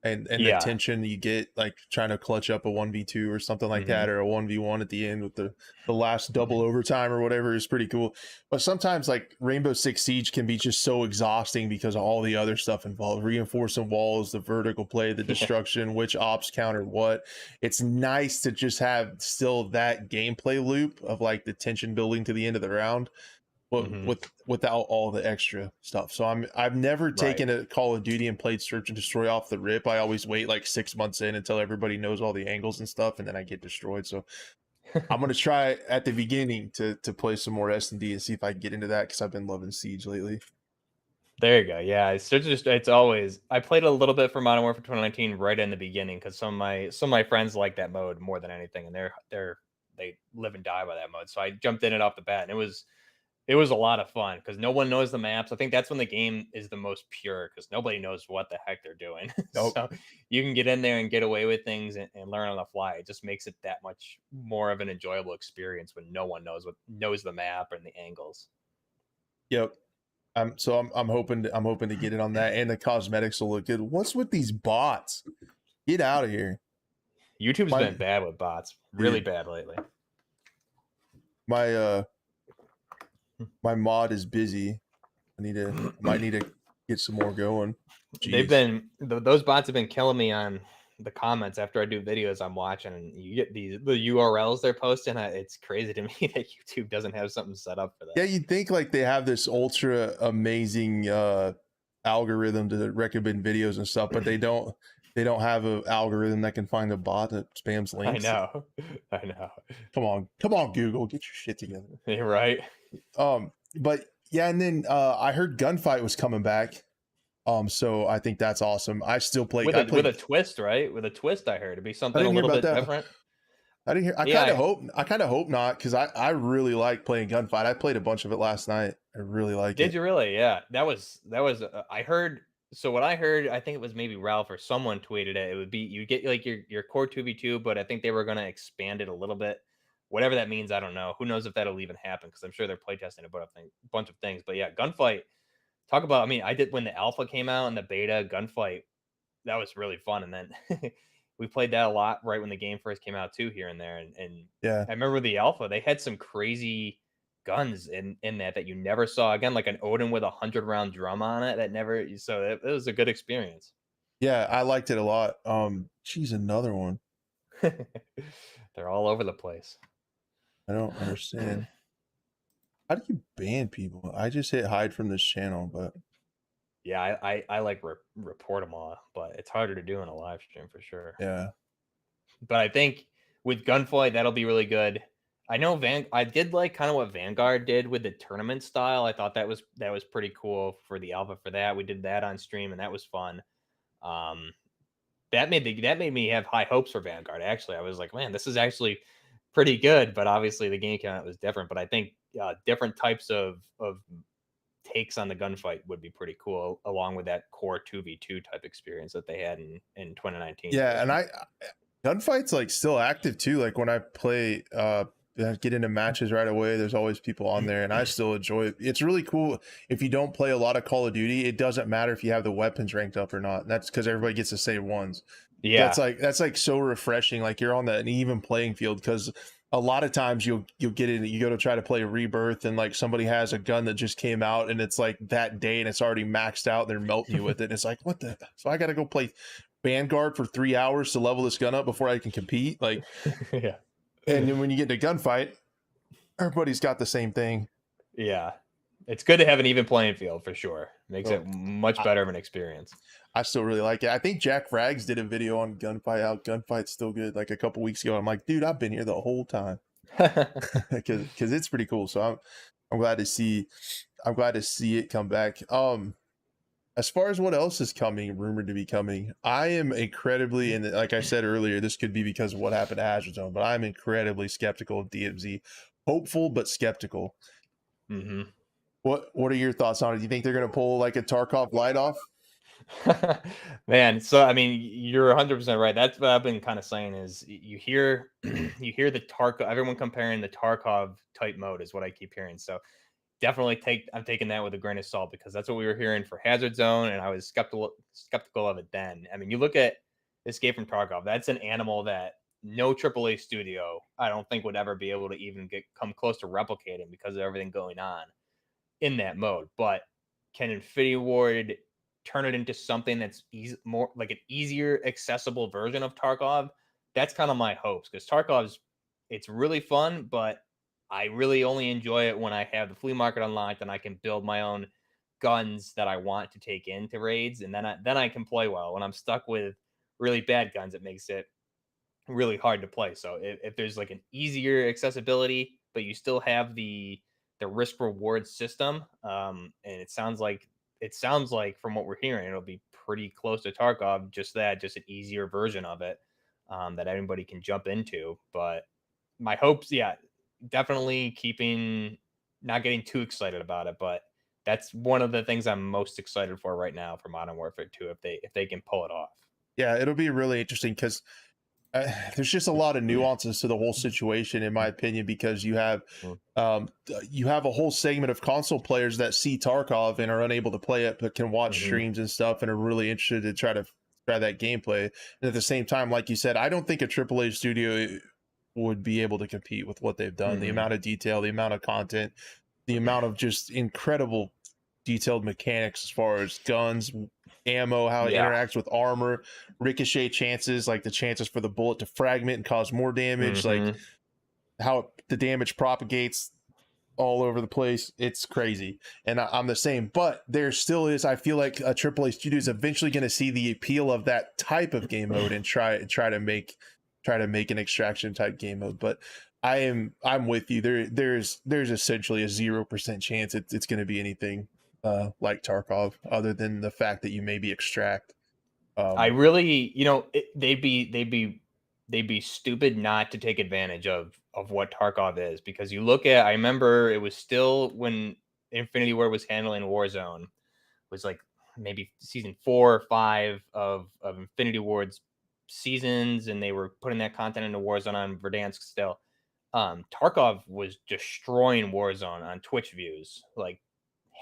And the Yeah. tension you get like trying to clutch up a 1v2 or something like that, Hmm. or a 1v1 at the end with the last double overtime or whatever is pretty cool. But sometimes like Rainbow Six Siege can be just so exhausting because of all the other stuff involved, reinforcing walls, the vertical play, the Yeah. destruction, which ops counter what. It's nice to just have still that gameplay loop of like the tension building to the end of the round, but Hmm. without all the extra stuff. So I've never Right. taken a Call of Duty and played Search and Destroy off the rip. I always wait like 6 months in until everybody knows all the angles and stuff, and then I get destroyed. So I'm gonna try at the beginning to play some more S&D and see if I can get into that because I've been loving Siege lately. There you go. Yeah, it's always I played a little bit for Modern Warfare 2019 right in the beginning because some of my friends like that mode more than anything, and they live and die by that mode. So I jumped in it off the bat, and it was a lot of fun because no one knows the maps. I think that's when the game is the most pure because nobody knows what the heck they're doing. Nope. So you can get in there and get away with things and learn on the fly. It just makes it that much more of an enjoyable experience when no one knows the map and the angles. Yep. I'm hoping I'm hoping to get it on that, and the cosmetics will look good. What's with these bots? Get out of here, YouTube's my been bad with bots, really dude. bad lately. My my mod is busy. I might need to get some more going. Jeez. Those bots have been killing me on the comments after I do videos I'm watching, and you get the URLs they're posting. It's crazy to me that YouTube doesn't have something set up for Yeah, that. you'd think like they have this ultra amazing algorithm to recommend videos and stuff, but they don't have an algorithm that can find a bot that spams I links. know, I know. Come on, Google, get your shit together. You're right. But yeah, and then I heard Gunfight was coming back. So I think that's awesome. I With a played twist, right? With a twist, I heard it'd be I something a didn't hear little about bit that. different. I didn't hear. Yeah, I kind of hope not because I really like playing Gunfight. I played a bunch of it last night. I really like did it. you really? Yeah, that was. I heard. So what I heard, I think it was maybe Ralph or someone tweeted it. It would be you get like your core 2v2, but I think they were going to expand it a little bit. Whatever that means, I don't know. Who knows if that'll even happen? Because I'm sure they're playtesting a bunch of things. But yeah, gunfight. Talk about. I mean, I did when the alpha came out and the beta gunfight. That was really fun. And then we played that a lot right when the game first came out too, here and there. And Yeah. I remember the alpha, they had some crazy guns in that you never saw again, like an Odin with 100 round drum on it that never. So it was a good experience. Yeah, I liked it a lot. She's another one. They're all over the place. I don't understand. How do you ban people? I just hit hide from this channel, but Yeah, I like report them all, but it's harder to do in a live stream for sure. yeah. But I think with gunfight, that'll be really good. I know I did like kind of what Vanguard did with the tournament style. I thought that was pretty cool for the alpha for that. We did that on stream and that was fun. Um, that made me have high hopes for Vanguard. Actually, I was like, man, this is actually pretty good. But obviously, the game came out was different. But I think different types of takes on the gunfight would be pretty cool, along with that core 2v2 type experience that they had in 2019 Yeah, and version. gunfights like still active too. Like when I play get into matches right away, there's always people on there and I still enjoy it. It's really cool. If you don't play a lot of Call of Duty, it doesn't matter if you have the weapons ranked up or not. That's because everybody gets the same ones. Yeah, That's like so refreshing. Like you're on an even playing field, because a lot of times you'll get in, you go to try to play a Rebirth and like somebody has a gun that just came out and it's like that day and it's already maxed out and they're melting you with it. And it's like, what the, so I gotta go play Vanguard for 3 hours to level this gun up before I can compete. Like, yeah, and then when you get into gunfight, everybody's got the same thing. yeah. It's good to have an even playing field for sure. Makes So it much I, better of an experience. I still really like it. I think Jack Frags did a video on gunfight, how gunfight's still good, like a couple weeks ago. I'm like, dude, I've been here the whole time. because it's pretty cool. So I'm glad to see it come back. As far as what else is coming, rumored to be coming, I am incredibly, and like I said earlier, this could be because of what happened to Hazard Zone, but I'm incredibly skeptical of DMZ. Hopeful but skeptical. hmm What are your thoughts on it? Do you think they're going to pull like a Tarkov light off? Man, so I mean, you're 100% right. That's what I've been kind of saying is you hear you hear the Tarkov, everyone comparing the Tarkov type mode is what I keep hearing. So definitely I'm taking that with a grain of salt because that's what we were hearing for Hazard Zone, and I was skeptical of it then. I mean, you look at Escape from Tarkov, that's an animal that no AAA studio I don't think would ever be able to even come close to replicating because of everything going on in that mode. But can Infinity Ward turn it into something that's more like an easier, accessible version of Tarkov? That's kind of my hopes because it's really fun, but I really only enjoy it when I have the flea market unlocked and I can build my own guns that I want to take into raids, and then I can play well. When I'm stuck with really bad guns, it makes it really hard to play. So if there's like an easier accessibility, but you still have the risk reward system, and it sounds like from what we're hearing, it'll be pretty close to Tarkov. Just an easier version of it that anybody can jump into. But my hopes, yeah, definitely keeping not getting too excited about it, but that's one of the things I'm most excited for right now for Modern Warfare 2 if they can pull it off. Yeah, it'll be really interesting because there's just a lot of nuances to the whole situation, in my opinion, because you have a whole segment of console players that see Tarkov and are unable to play it, but can watch Mm-hmm. streams and stuff and are really interested to try that gameplay. And at the same time, like you said, I don't think a AAA studio would be able to compete with what they've done. The Mm-hmm. amount of detail, the amount of content, the amount of just incredible detailed mechanics as far as guns, ammo, how it Yeah. interacts with armor, ricochet chances, like the chances for the bullet to fragment and cause more damage, like Mm-hmm. how the damage propagates all over the place. It's crazy. And I'm the same, but there still is, I feel like a AAA studio is eventually going to see the appeal of that type of game mode and try to make an extraction type game mode. But I'm with you. There's essentially a 0% chance it's going to be anything like Tarkov, other than the fact that you maybe extract. I Um, really, they'd be stupid not to take advantage of what Tarkov is because you look at. I remember it was still when Infinity Ward was handling Warzone. It was like maybe season 4 or 5 of Infinity Ward's seasons, and they were putting that content into Warzone on Verdansk still. Tarkov was destroying Warzone on Twitch views like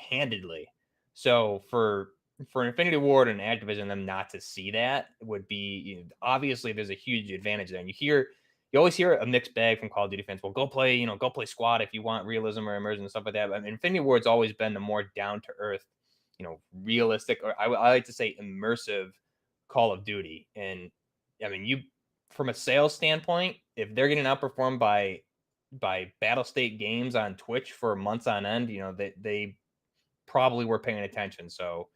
handedly. So for Infinity Ward and Activision them not to see that would be, obviously there's a huge advantage there. And you always hear a mixed bag from Call of Duty fans. Well, go play squad if you want realism or immersion and stuff like that. But Infinity Ward's always been the more down to earth, realistic, or I like to say immersive Call of Duty. And I mean, you from a sales standpoint, if they're getting outperformed by Battle State Games on Twitch for months on end, they probably were paying attention. So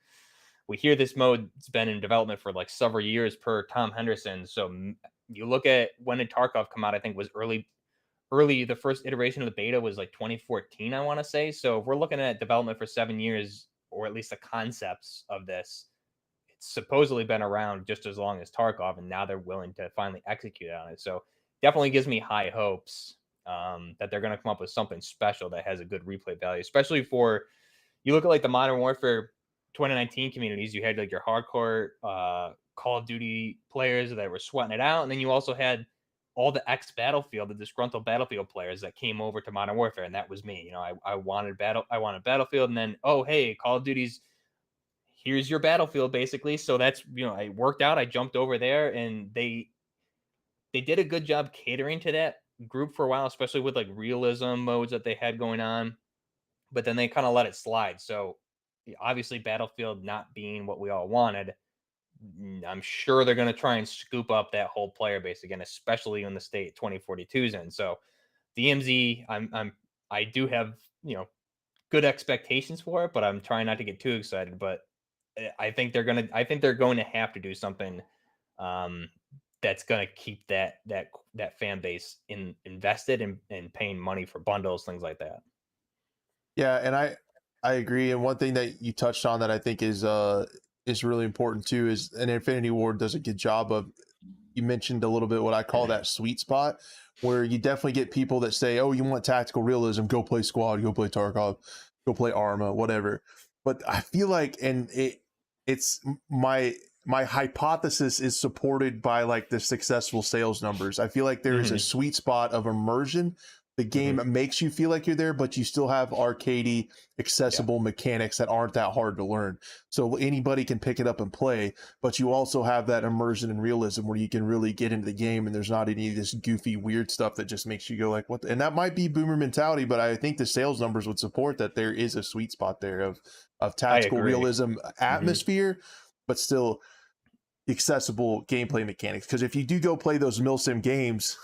we hear this mode's been in development for like several years per Tom Henderson. So you look at when did Tarkov come out? I think it was the first iteration of the beta was like 2014, I want to say. So if we're looking at development for 7 years, or at least the concepts of this, it's supposedly been around just as long as Tarkov, and now they're willing to finally execute on it. So definitely gives me high hopes that they're going to come up with something special that has a good replay value, especially for you look at like the Modern Warfare 2019 communities. You had like your hardcore Call of Duty players that were sweating it out, and then you also had all the ex Battlefield, the disgruntled Battlefield players that came over to Modern Warfare, and that was me. I wanted Battlefield, and then hey, Call of Duty's here's your Battlefield basically. So that's I worked out. I jumped over there, and they did a good job catering to that group for a while, especially with like realism modes that they had going on. But then they kind of let it slide. So obviously, Battlefield not being what we all wanted, I'm sure they're going to try and scoop up that whole player base again, especially in the state 2042's in. So DMZ, I do have good expectations for it, but I'm trying not to get too excited. But I think they're going to have to do something um, that's going to keep that fan base invested and paying money for bundles, things like that. Yeah, and I agree. And one thing that you touched on that I think is really important too is, and Infinity Ward does a good job of, you mentioned a little bit what I call that sweet spot, where you definitely get people that say, "Oh, you want tactical realism? Go play Squad, go play Tarkov, go play Arma, whatever." But I feel like, and it's my hypothesis is supported by like the successful sales numbers. I feel like there is a Hmm. sweet spot of immersion. The game Hmm. makes you feel like you're there, but you still have arcadey, Yeah, accessible mechanics that aren't that hard to learn. So anybody can pick it up and play, but you also have that immersion and realism where you can really get into the game and there's not any of this goofy, weird stuff that just makes you go like, what? And that might be boomer mentality, but I think the sales numbers would support that there is a sweet spot there of I tactical agree. realism Hmm. atmosphere, but still accessible gameplay mechanics. Because if you do go play those milsim games,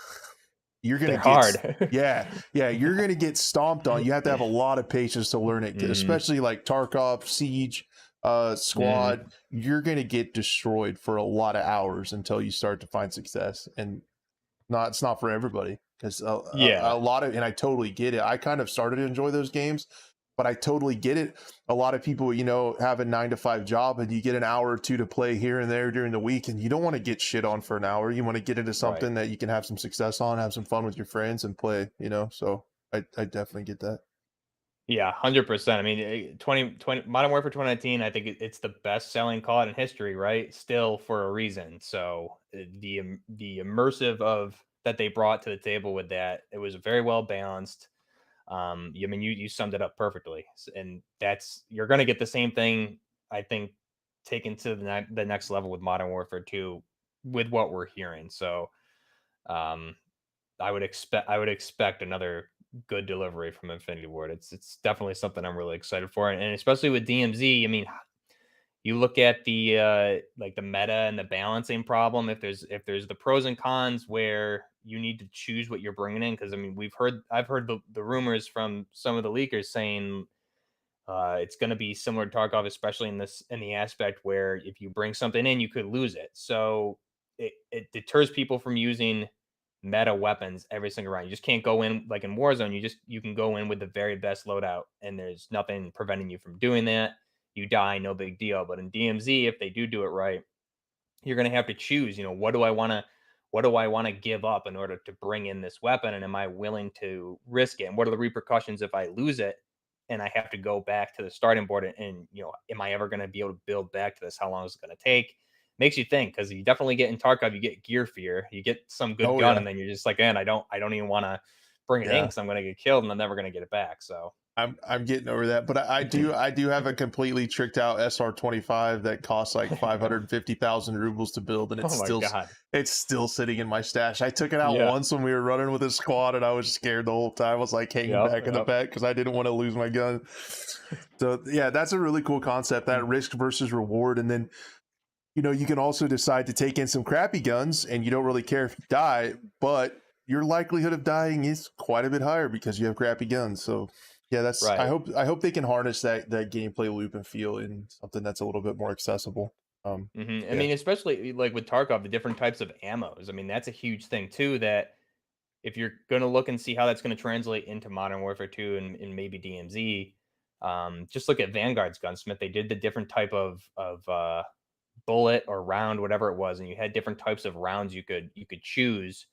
you're gonna They're get, hard. yeah, you're gonna get stomped on. You have to have a lot of patience to learn it, Hmm. especially like Tarkov, Siege, Squad. Hmm. You're gonna get destroyed for a lot of hours until you start to find success, and it's not for everybody, because a Yeah, lot of, and I totally get it. I kind of started to enjoy those games, but I totally get it. A lot of people, have a 9 to 5 job, and you get an hour or two to play here and there during the week, and you don't want to get shit on for an hour. You want to get into right. something that you can have some success on, have some fun with your friends, and play. So I definitely get that. Yeah, 100%. I mean, 2020 Modern Warfare 2019, I think it's the best selling COD in history, right? Still for a reason. So the immersive of that they brought to the table with that, it was very well balanced. I mean, you summed it up perfectly, and that's you're going to get the same thing. I think taken to the next level with Modern Warfare 2, with what we're hearing. So, um, I would expect another good delivery from Infinity Ward. It's definitely something I'm really excited for, and especially with DMZ. I mean, you look at the like the meta and the balancing problem. If there's the pros and cons where you need to choose what you're bringing in, because I mean I've heard the rumors from some of the leakers saying it's going to be similar to Tarkov, especially in the aspect where if you bring something in, you could lose it. So it deters people from using meta weapons every single round. You just can't go in like in Warzone. You can go in with the very best loadout, and there's nothing preventing you from doing that. You die, no big deal. But in DMZ, if they do it right, you're going to have to choose. What do I want to give up in order to bring in this weapon, and am I willing to risk it? And what are the repercussions if I lose it and I have to go back to the starting board? And am I ever going to be able to build back to this? How long is it going to take? Makes you think, because you definitely get in Tarkov, you get gear fear, you get some good Oh gun, yeah, and then you're just like, man, I don't even want to bring it in yeah. because I'm going to get killed and I'm never going to get it back. So, I'm getting over that, but I do have a completely tricked out SR-25 that costs like 550,000 rubles to build, and oh my god, it's still sitting in my stash. I took it out yeah, once when we were running with a squad, and I was scared the whole time. I was like hanging yep, back in the yep. back because I didn't want to lose my gun. So yeah, that's a really cool concept, that risk versus reward, and then you can also decide to take in some crappy guns, and you don't really care if you die, but your likelihood of dying is quite a bit higher because you have crappy guns. So yeah, that's I Right. hope I hope they can harness that gameplay loop and feel in something that's a little bit more accessible. I Yeah. mean, especially like with Tarkov, the different types of ammos. I mean, that's a huge thing too. That if you're gonna look and see how that's gonna translate into Modern Warfare 2 and maybe DMZ, just look at Vanguard's gunsmith. They did the different type of bullet or round, whatever it was, and you had different types of rounds you could choose.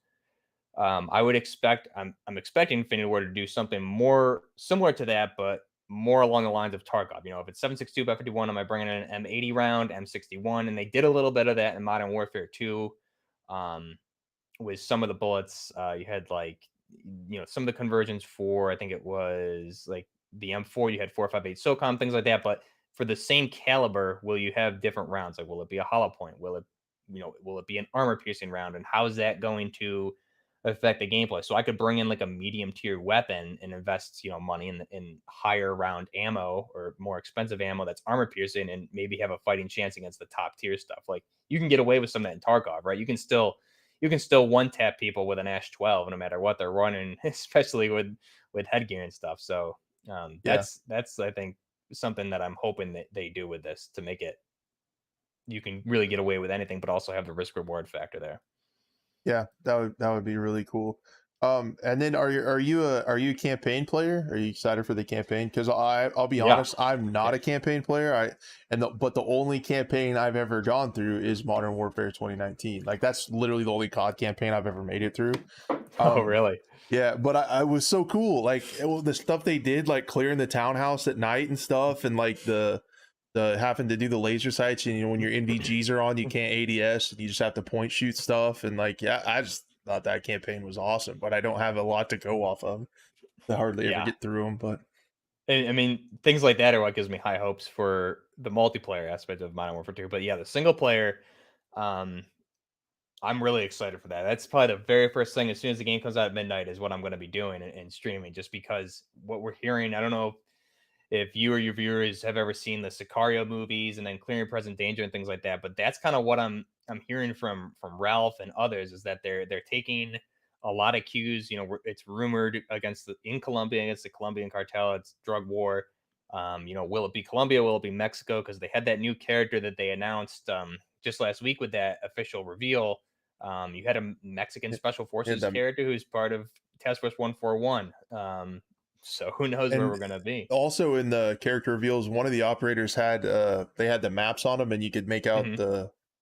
I would expect I'm expecting Infinity Ward to do something more similar to that, but more along the lines of Tarkov. You know, if it's 7.62 by 51, am I bringing in an M80 round, M61? And they did a little bit of that in Modern Warfare 2. Um, with some of the bullets, you had like, some of the conversions for, I think it was like the M4, you had 458 SOCOM, things like that. But for the same caliber, will you have different rounds? Like, will it be a hollow point? Will it be an armor piercing round? And how is that going to affect the gameplay? So I could bring in like a medium tier weapon and invest, money in higher round ammo or more expensive ammo that's armor piercing, and maybe have a fighting chance against the top tier stuff. Like, you can get away with some of that in Tarkov, right? You can still one tap people with an Ash 12 no matter what they're running, especially with headgear and stuff. So Yeah. that's I think something that I'm hoping that they do with this to make it you can really get away with anything, but also have the risk reward factor there. Yeah, that would be really cool. And then are you a campaign player? Are you excited for the campaign? Because I'll be Yeah, honest, I'm yeah. not a campaign player. But the only campaign I've ever gone through is Modern Warfare 2019. Like that's literally the only COD campaign I've ever made it through. Oh, Um, really? yeah, but I was so cool. Like the stuff they did, like clearing the townhouse at night and stuff, and like the having to do the laser sights, and when your NVGs are on, you can't ADS, and you just have to point shoot stuff. And like, yeah, I just thought that campaign was awesome. But I don't have a lot to go off of. I hardly ever Yeah. get through them. But I mean, things like that are what gives me high hopes for the multiplayer aspect of Modern Warfare 2. But yeah, the single player, um, I'm really excited for that. That's probably the very first thing as soon as the game comes out at midnight is what I'm going to be doing and streaming, just because what we're hearing. I don't know if you or your viewers have ever seen the Sicario movies and then Clearing Present Danger and things like that, but that's kind of what I'm hearing from Ralph and others, is that they're taking a lot of cues. It's rumored in Colombia against the Colombian cartel. It's drug war. Will it be Colombia? Will it be Mexico? Because they had that new character that they announced just last week with that official reveal. You had a Mexican special yeah, forces them character who's part of Task Force 141. So who knows where we're and gonna be? also in the character reveals, one of the operators had they had the maps on them, and you could make out Mhm.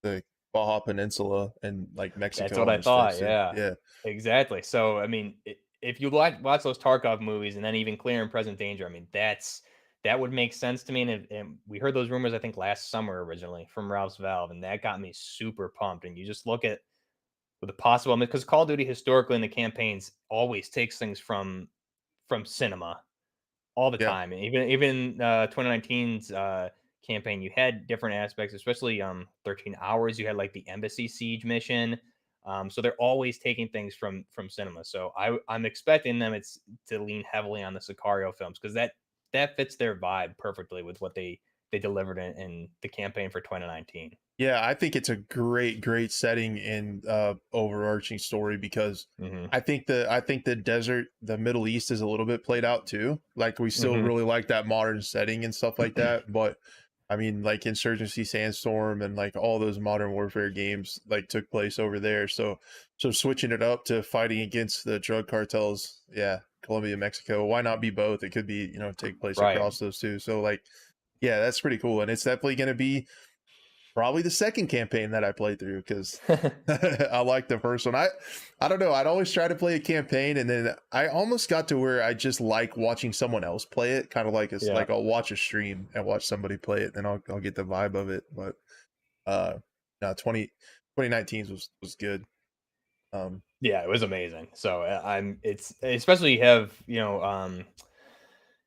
the Baja Peninsula and like That's Mexico what on I his fist thought. too. Yeah, Yeah, exactly. So I mean, if you watch those Tarkov movies and then even Clear and Present Danger, I mean, that would make sense to me. And we heard those rumors, I think, last summer originally from Ralph's Valve, and that got me super pumped. And you just look at with the possible, because Call of Duty historically in the campaigns always takes things from cinema all the yeah. time. And even 2019's campaign, you had different aspects, especially 13 hours. You had like the embassy siege mission. So they're always taking things from cinema. So I'm expecting them it's to lean heavily on the Sicario films, because that fits their vibe perfectly with what they delivered in the campaign for 2019. Yeah, I think it's a great setting and overarching story, because Hmm. I think the desert, the Middle East is a little bit played out too. Like we still Hmm. really like that modern setting and stuff like that. But I mean, like Insurgency Sandstorm and like all those Modern Warfare games like took place over there. So switching it up to fighting against the drug cartels, yeah, Colombia, Mexico. Why not be both? It could be, take place Right. across those two. So like, yeah, that's pretty cool. And it's definitely going to be probably the second campaign that I played through, because I like the first one. I don't know. I'd always try to play a campaign, and then I almost got to where I just like watching someone else play it, kind of like it's Yeah. like I'll watch a stream and watch somebody play it, and I'll get the vibe of it. But uh, no, 2019 was good. Um, Yeah, it was amazing. So it's especially you have,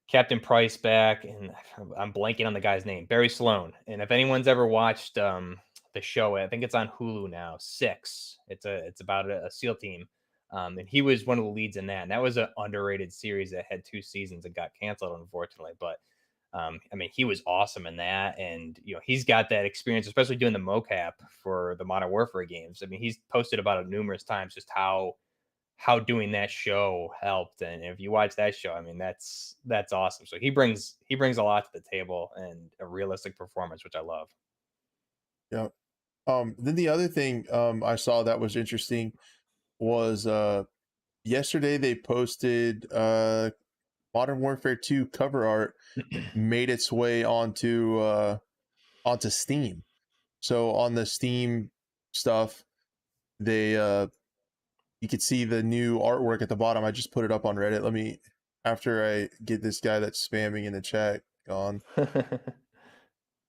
Captain Price back, and I'm blanking on the guy's name, Barry Sloane. And if anyone's ever watched the show, I think it's on Hulu now, Six. It's about a SEAL team. And he was one of the leads in that. And that was an underrated series that had 2 seasons and got canceled, unfortunately. But I mean, he was awesome in that, and he's got that experience, especially doing the mocap for the Modern Warfare games. I mean, he's posted about it numerous times, just how doing that show helped. And if you watch that show, I mean, that's awesome. So he brings a lot to the table and a realistic performance, which I love. yeah. Then the other thing I saw that was interesting was yesterday they posted Modern Warfare 2 cover art made its way onto Steam. So on the Steam stuff, they you could see the new artwork at the bottom. I just put it up on Reddit. Let me, after I get this guy that's spamming in the chat gone.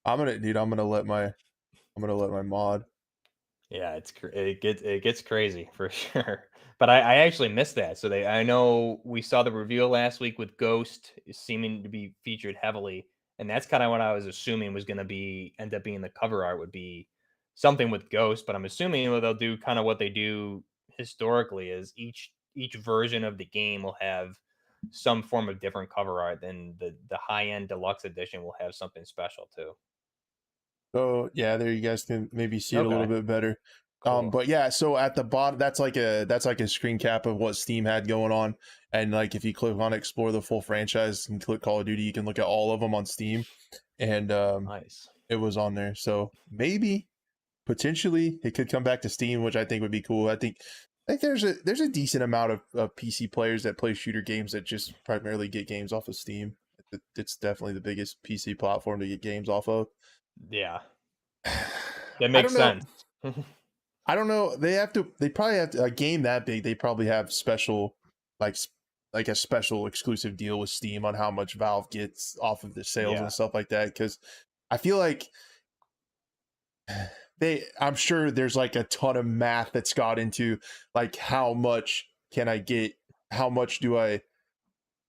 I'm gonna let my mod. Yeah, it gets crazy for sure. But I actually missed that. So I know we saw the reveal last week with Ghost seeming to be featured heavily, and that's kind of what I was assuming was going to be end up being the cover art would be something with Ghost. But I'm assuming what they'll do, kind of what they do historically, is each version of the game will have some form of different cover art. Then the high end deluxe edition will have something special too. So yeah, there you guys can maybe see it a little Okay, bit better. cool. But yeah, so at the bottom, that's like a screen cap of what Steam had going on, and like if you click on explore the full franchise and click Call of Duty, you can look at all of them on Steam, and Nice. it was on there. So maybe potentially it could come back to Steam, which I think would be cool. I think there's a decent amount of PC players that play shooter games that just primarily get games off of Steam. It's definitely the biggest PC platform to get games off of. Yeah. That I makes don't know. sense. I don't know. They probably have to, a game that big. They probably have special, like, like a special exclusive deal with Steam on how much Valve gets off of the sales Yeah. and stuff like that. Because I feel like I'm sure there's like a ton of math that's got into like how much can I get? How much do I?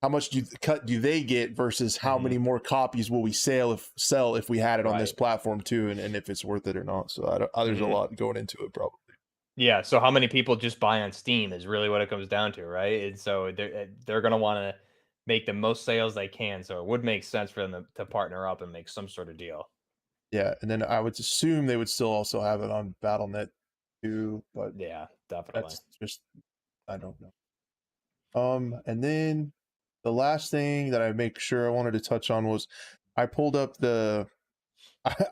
How much do they get versus how Mhm. many more copies will we sell if we had it on this Right. platform too, and if it's worth it or not. So there's a Mhm. lot going into it probably. Yeah, so how many people just buy on Steam is really what it comes down to, right? And so they're gonna wanna make the most sales they can, so it would make sense for them to partner up and make some sort of deal. Yeah, and then I would assume they would still also have it on BattleNet too, but Yeah, definitely. that's just I don't know. And then the last thing that I make sure I wanted to touch on was I pulled up the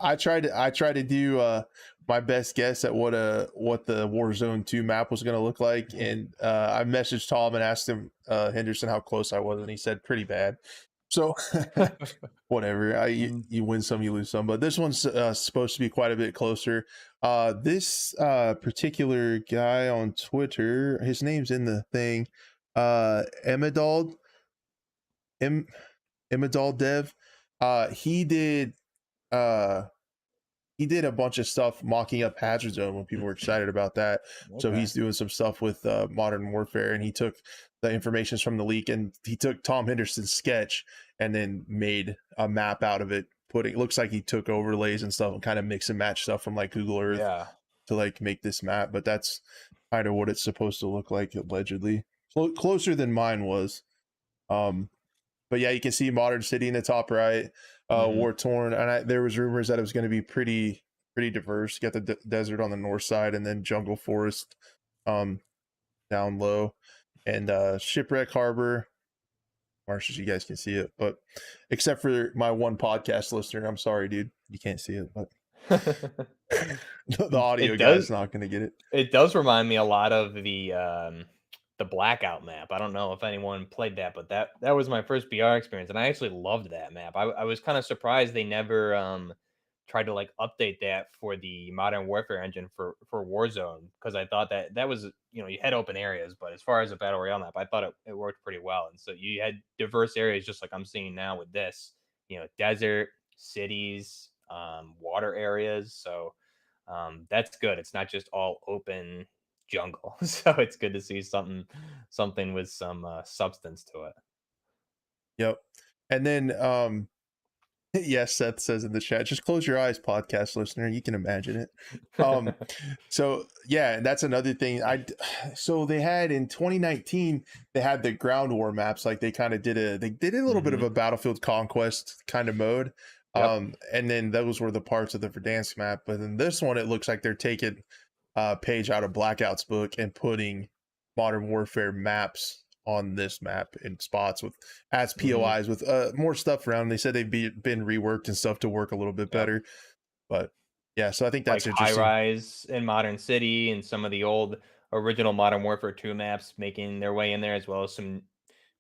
I tried to do my best guess at what the Warzone 2 map was gonna look like, and I messaged Tom and asked him Henderson how close I was, and he said pretty bad. So whatever. Mm, You win some, you lose some. But this one's supposed to be quite a bit closer. This particular guy on Twitter, his name's in the thing. Emidald, em, Emidald Dev. He did. Uh, he did a bunch of stuff mocking up Hazard Zone when people were excited about that. So okay. he's doing some stuff with Modern Warfare, and he took the information from the leak, and he took Tom Henderson's sketch and then made a map out of it. Putting it looks like he took overlays and stuff and kind of mix and match stuff from like Google Earth Yeah. to like make this map. But that's kind of what it's supposed to look like allegedly. Closer than mine was. Um, but yeah, you can see Modern City in the top right, Mhm. War Torn, and there was rumors that it was going to be pretty diverse. You got the desert on the north side, and then jungle forest um, down low, and Shipwreck Harbor. Marshes, you guys can see it, but except for my one podcast listener, I'm sorry, dude, you can't see it, but the audio It does guy's not going to get it. It does remind me a lot of the Blackout map. I don't know if anyone played that, but that was my first BR experience, and I actually loved that map. I was kind of surprised they never tried to like update that for the Modern Warfare engine for Warzone because I thought that was you had open areas, but as far as a battle royale map, I thought it worked pretty well, and so you had diverse areas just like I'm seeing now with this. Desert, cities, water areas, so. That's good. It's not just all open jungle. So it's good to see something with some substance to Yep, and then yes, Seth says in the chat, just close your eyes, podcast listener. You can imagine it. Um, it. so yeah, and that's another thing. So they had in 2019, they had the ground war maps. Like they did a little bit of Hmm. a battlefield conquest kind of mode. Yep. And then those were the parts of the Verdansk map. But in this one, it looks like they're taking a page out of Blackout's book and putting Modern Warfare maps on this map in spots with as Hmm. POIs with more stuff around. They said been reworked and stuff to work a little bit Yep. better. But yeah, so I think that's Like high interesting. rise in Modern City and some of the old original Modern Warfare 2 maps making their way in there, as well as some.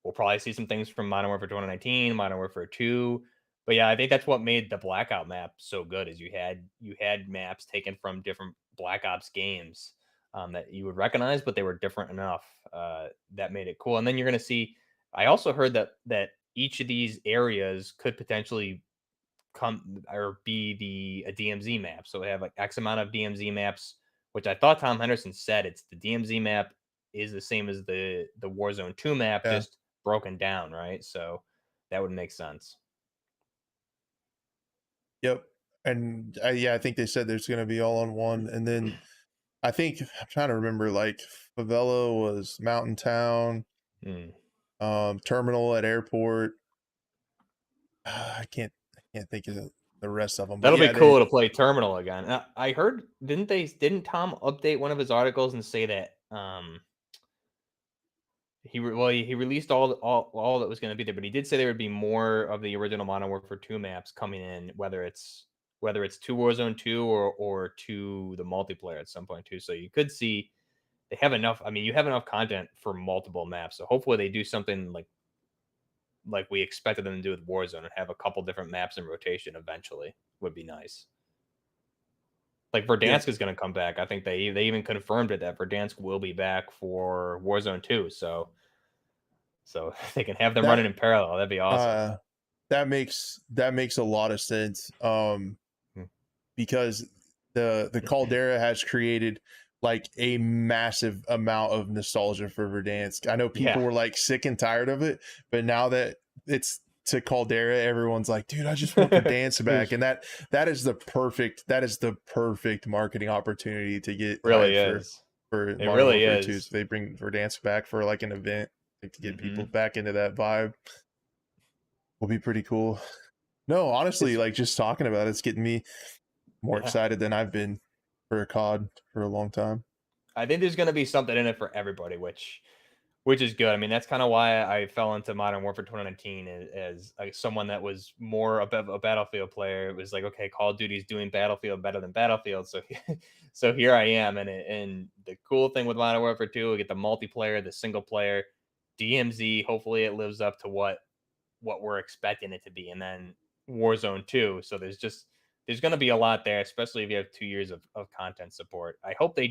We'll probably see some things from Modern Warfare 2019, Modern Warfare 2. But yeah, I think that's what made the Blackout map so good is you had maps taken from different Black Ops games that you would recognize, but they were different enough that made it cool. And then you're going to see. I also heard that each of these areas could potentially come or be a DMZ map. So we have like X amount of DMZ maps, which I thought Tom Henderson said it's the DMZ map is the same as the Warzone 2 map, Yeah. just broken down, right? So that would make sense. Yep. And yeah, I think they said there's going to be all on one. And then I think I'm trying to remember, like Favela was Mountain Town, Hmm. Terminal at Airport. I can't think of the rest of them. But That'll be yeah, cool to play Terminal again. I heard didn't Tom update one of his articles and say that he released all that was going to be there, but he did say there would be more of the original Modern Warfare 2 maps coming in, whether it's to Warzone 2 or to the multiplayer at some point too. So you could see they have enough. I mean, you have enough content for multiple maps. So hopefully they do something like we expected them to do with Warzone and have a couple different maps in rotation eventually. Would be nice. Like yep, Verdansk is going to come back. I think they even confirmed it that Verdansk will be back for Warzone 2. So they can have them running that in parallel. That'd be awesome. uh, that makes a lot of sense. Hmm. Because the Caldera has created like a massive amount of nostalgia for Verdansk. I know people Yeah. were like sick and tired of it, but now that it's to Caldera, everyone's like, dude, I just want Verdansk back. And that is the perfect marketing opportunity to get Really hype is. for It Modern really Warfare 2. is. So they bring Verdansk back for like an event, like, to get people Hmm. back into that vibe. Will be pretty cool. No, honestly, It's like just talking about it's getting me more yeah. excited than I've been for a COD for a long time. I think there's going to be something in it for everybody, which is good. I mean, that's kind of why I fell into Modern Warfare 2019 as like someone that was more a Battlefield player. It was like, okay, Call of Duty's doing Battlefield better than Battlefield, so so here I am. And the cool thing with Modern Warfare 2, we get the multiplayer, the single player, DMZ. Hopefully, it lives up to what we're expecting it to be, and then Warzone 2. So there's going to be a lot there, especially if you have 2 years of content support. I hope they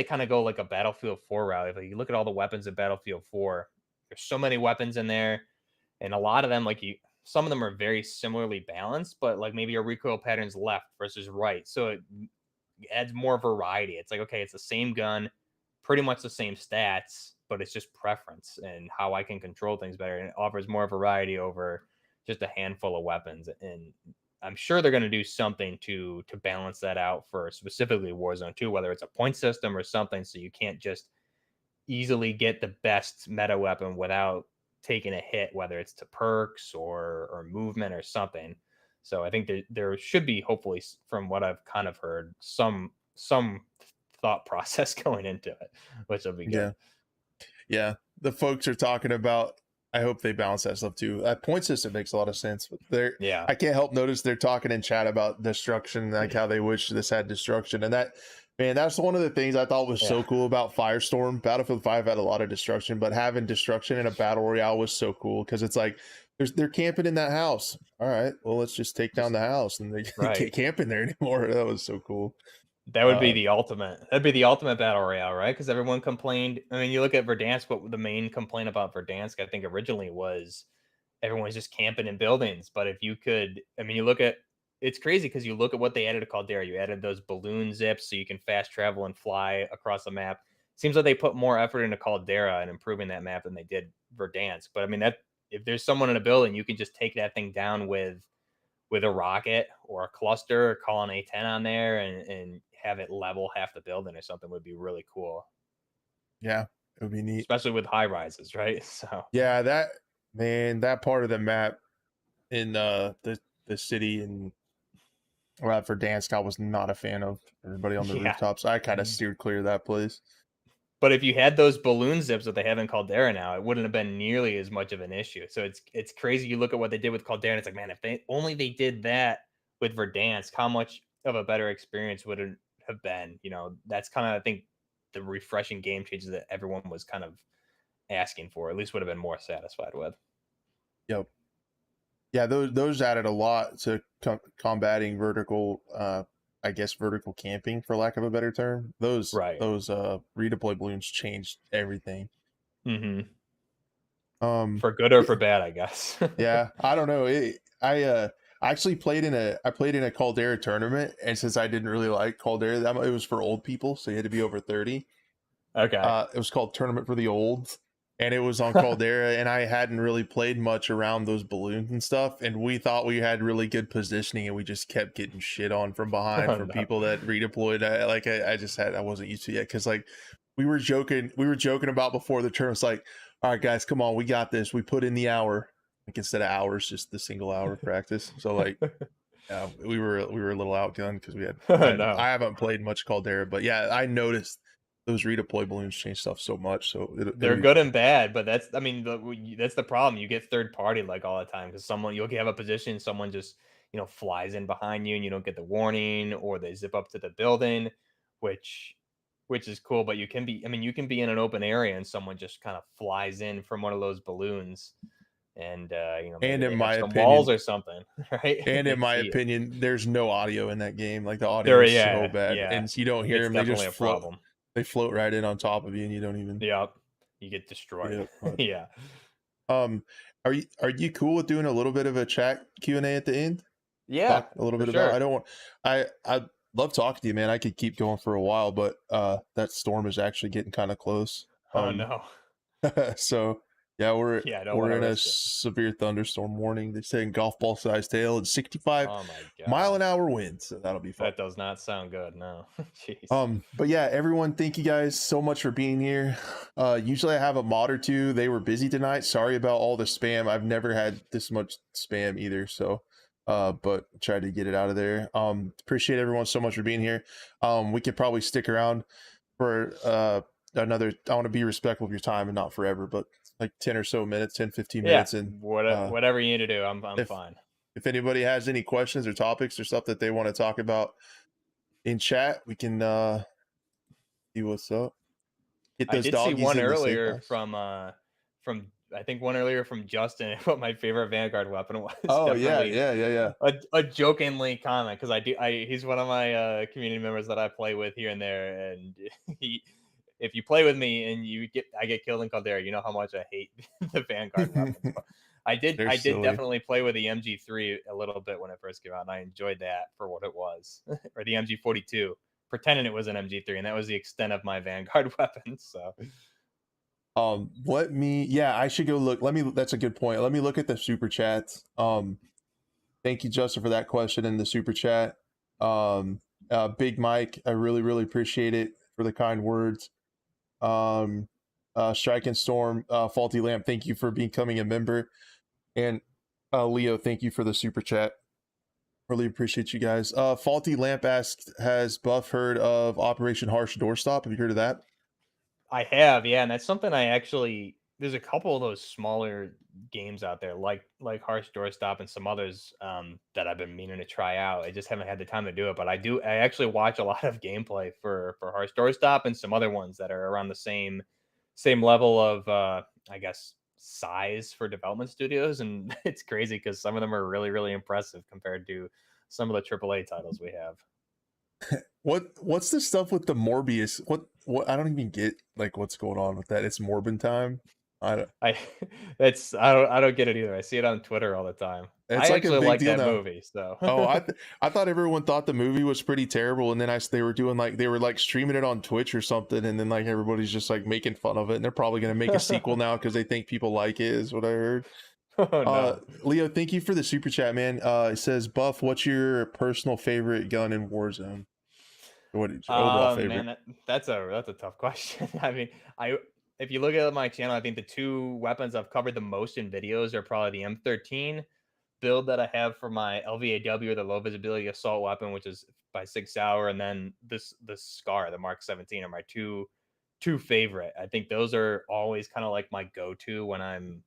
kind of go like a Battlefield 4 route. If you look at all the weapons in Battlefield 4, there's so many weapons in there, and a lot of them, some of them are very similarly balanced, but like maybe your recoil patterns left versus right, so it adds more variety. It's like, okay, it's the same gun, pretty much the same stats, but it's just preference and how I can control things better, and it offers more variety over just a handful of weapons. And I'm sure they're going to do something to balance that out for specifically Warzone 2, whether it's a point system or something, so you can't just easily get the best meta weapon without taking a hit, whether it's to perks or movement or something. So I think there should be, hopefully, from what I've kind of heard, some thought process going into it, which will be good. Yeah. Yeah. The folks are talking about, I hope they balance that stuff too. That point system makes a lot of sense. But Yeah. I can't help notice they're talking in chat about destruction, like how they wish this had destruction. And that's one of the things I thought was Yeah. so cool about Firestorm. Battlefield 5 had a lot of destruction, but having destruction in a battle royale was so cool because it's like they're camping in that house. All right, well, let's just take down the house, and they can't Right. camp in there anymore. That was so cool. That would be Uh, the ultimate. That'd be the ultimate battle royale, right? Because everyone complained. I mean, you look at Verdansk, but the main complaint about Verdansk, I think, originally was everyone's just camping in buildings. But if you could, I mean, you look at it's crazy because you look at what they added to Caldera. You added those balloon zips so you can fast travel and fly across the map. Seems like they put more effort into Caldera and improving that map than they did Verdansk. But I mean, that if there's someone in a building, you can just take that thing down with a rocket or a cluster, call an A10 on there and have it level half the building or something would be really cool, yeah, it would be neat. especially with high rises, right? So Yeah, that part of the map in the city and for Dansk, I was not a fan of everybody on the yeah. rooftops. I kind of steered clear of that place. But if you had those balloon zips that they have in Caldera now, it wouldn't have been nearly as much of an issue. So it's crazy. You look at what they did with Caldera, and it's like, man, if they did that with Verdansk, how much of a better experience would it have been? That's kind of, I think, the refreshing game changes that everyone was kind of asking for. At least would have been more satisfied with. Yep. Yeah, those added a lot to combating vertical, I guess vertical camping, for lack of a better term. Those Right. redeploy balloons changed everything. Mm-hmm. Um, For good or for bad, I guess. yeah, I don't know. I actually played in a Caldera tournament, and since I didn't really like Caldera, it was for old people, so you had to be over 30. Okay. It was called Tournament for the Olds, and it was on Caldera, and I hadn't really played much around those balloons and stuff, and we thought we had really good positioning, and we just kept getting shit on from behind Oh from no. people that redeployed. I wasn't used to it yet, because like we were joking about before the tournament. It's like, all right, guys, come on, we got this. We put in the hour, like instead of hours, just the single hour practice. So like, yeah, we were a little outgunned because Oh no. I haven't played much Caldera, but yeah, I noticed those redeploy balloons change stuff so much. So They're good and bad, but that's I mean that's the problem. You get third party like all the time because someone you'll have a position, someone just flies in behind you and you don't get the warning, or they zip up to the building, which which is cool. But you can be in an open area and someone just kind of flies in from one of those balloons, and maybe and in they have my some walls opinion, or something, right? And they see it. there's no audio in that game. Like the audio There, is so yeah, bad, yeah, and you don't hear it's them. They definitely just a float. problem. They float right in on top of you, and you don't even Yep, you get destroyed. get up much. Yeah, Um, are you cool with doing a little bit of a chat Q&A at the end? yeah, Talk a little for bit about. I sure. don't want. I love talking to you, man. I could keep going for a while, but that storm is actually getting kind of close. Oh no. So yeah, Yeah, I don't we're want to in a risk it. severe thunderstorm warning. They're saying golf ball sized hail and 65 Oh my mile god. an hour winds. So that'll be fun. That does not sound good, no. Jeez. But yeah, everyone, thank you guys so much for being here. Usually I have a mod or two. They were busy tonight. Sorry about all the spam. I've never had this much spam either. So, but tried to get it out of there. Appreciate everyone so much for being here. We could probably stick around for another. I want to be respectful of your time and not forever, but like 10 or so minutes, 10, 15 Yeah, minutes. And whatever you need to do, I'm if fine. if anybody has any questions or topics or stuff that they want to talk about in chat, we can see what's up. Get I those did see doggies one in the safe earlier house. from I think one earlier from Justin what my favorite Vanguard weapon was. Oh yeah, Definitely yeah, yeah, yeah. a jokingly comment because he's one of my community members that I play with here and there, and he if you play with me and I get killed in Caldera, you know how much I hate the Vanguard weapons. But They're I did silly. definitely play with the MG3 a little bit when it first came out, and I enjoyed that for what it was, or the MG42, pretending it was an MG3, and that was the extent of my Vanguard weapons. So Yeah, I should go look. That's a good point. Let me look at the super chats. Thank you, Justin, for that question in the super chat. Big Mike, I really, really appreciate it for the kind words. Strike and Storm, Faulty Lamp, thank you for becoming a member. And Leo, thank you for the super chat. Really appreciate you guys. Faulty Lamp asked, has Buff heard of Operation Harsh Doorstop? Have you heard of that? I have, yeah, and that's something I actually there's a couple of those smaller games out there like Harsh Doorstop and some others that I've been meaning to try out. I just haven't had the time to do it, but I actually watch a lot of gameplay for Harsh Doorstop and some other ones that are around the same level of I guess size for development studios, and it's crazy because some of them are really impressive compared to some of the AAA titles we have. What's the stuff with the Morbius? What I don't even get like what's going on with that. It's Morbin time. I don't, I I don't get it either. I see it on Twitter all the time. it's I like a actually big like deal that now. movie, so Oh, I thought everyone thought the movie was pretty terrible, and then they were doing like they were like streaming it on Twitch or something, and then like everybody's just like making fun of it, and they're probably gonna make a sequel now because they think people like it. Is what I heard. Oh no. Leo, thank you for the super chat, man. It says, Buff, what's your personal favorite gun in Warzone? What is your overall favorite? Man, that's a tough question. I mean, I if you look at my channel, I think the two weapons I've covered the most in videos are probably the M13 build that I have for my LVAW, or the low visibility assault weapon, which is by 6 hour, and then this Scar, the Mark 17, are my two favorite. I think those are always kind of like my go-to when I'm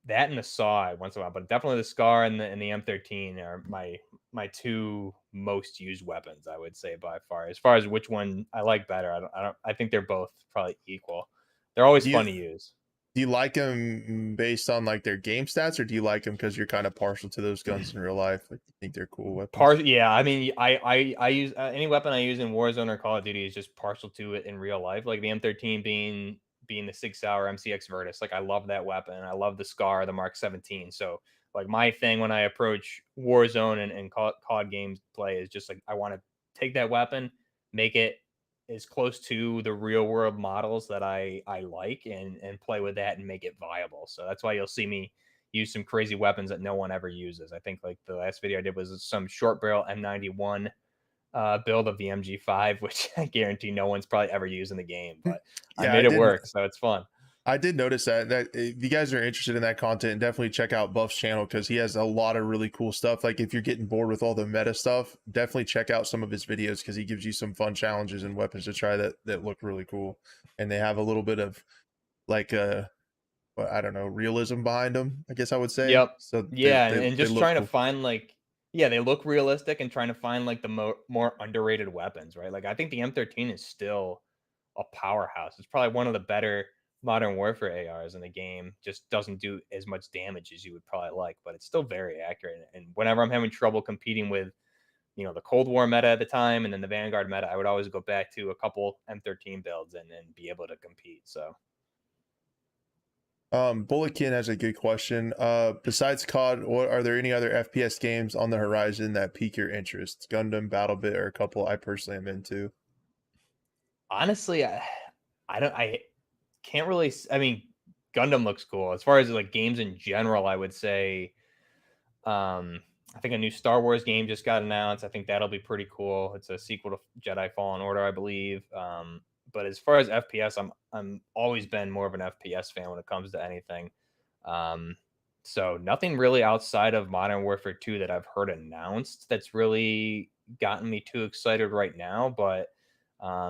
that and the Saw once in a while, but definitely the Scar and the M13 are my two most used weapons, I would say by far. As far as which one I like better, I think they're both probably equal. They're always Do you fun to use. do you like them based on like their game stats, or do you like them because you're kind of partial to those guns in real life? Like you think they're cool weapons? Yeah, I mean, I use any weapon I use in Warzone or Call of Duty is just partial to it in real life. Like the M13 being the 6-hour MCX Virtus. Like I love that weapon. I love the Scar, the Mark 17. So like my thing when I approach Warzone and COD games play is just like I want to take that weapon, make it as close to the real world models that I like and play with that and make it viable. So that's why you'll see me use some crazy weapons that no one ever uses. I think like the last video I did was some short barrel M91 build of the MG5, which I guarantee no one's probably ever used in the game, but I Yeah, I made it did. work, so it's fun. I did notice that if you guys are interested in that content, definitely check out Buff's channel because he has a lot of really cool stuff. Like if you're getting bored with all the meta stuff, definitely check out some of his videos because he gives you some fun challenges and weapons to try that look really cool, and they have a little bit of like well, I don't know, realism behind them, I guess I would say. Yep. So Yeah, and they just look trying to cool. find like yeah, they look realistic and trying to find like the more underrated weapons, right? Like I think the M13 is still a powerhouse. It's probably one of the better modern warfare ARs in the game. Just doesn't do as much damage as you would probably like, but it's still very accurate. And whenever I'm having trouble competing with, the Cold War meta at the time and then the Vanguard meta, I would always go back to a couple M13 builds and be able to compete. So Bulletkin has a good question. Besides COD, what are there any other FPS games on the horizon that pique your interest? Gundam, BattleBit, or a couple I personally am into. honestly, I can't really. I mean, Gundam looks cool. As far as like games in general, I would say, I think a new Star Wars game just got announced. I think that'll be pretty cool. It's a sequel to Jedi Fallen Order, I believe. But as far as FPS, I'm always been more of an FPS fan when it comes to anything. Um, so nothing really outside of Modern Warfare 2 that I've heard announced that's really gotten me too excited right now. But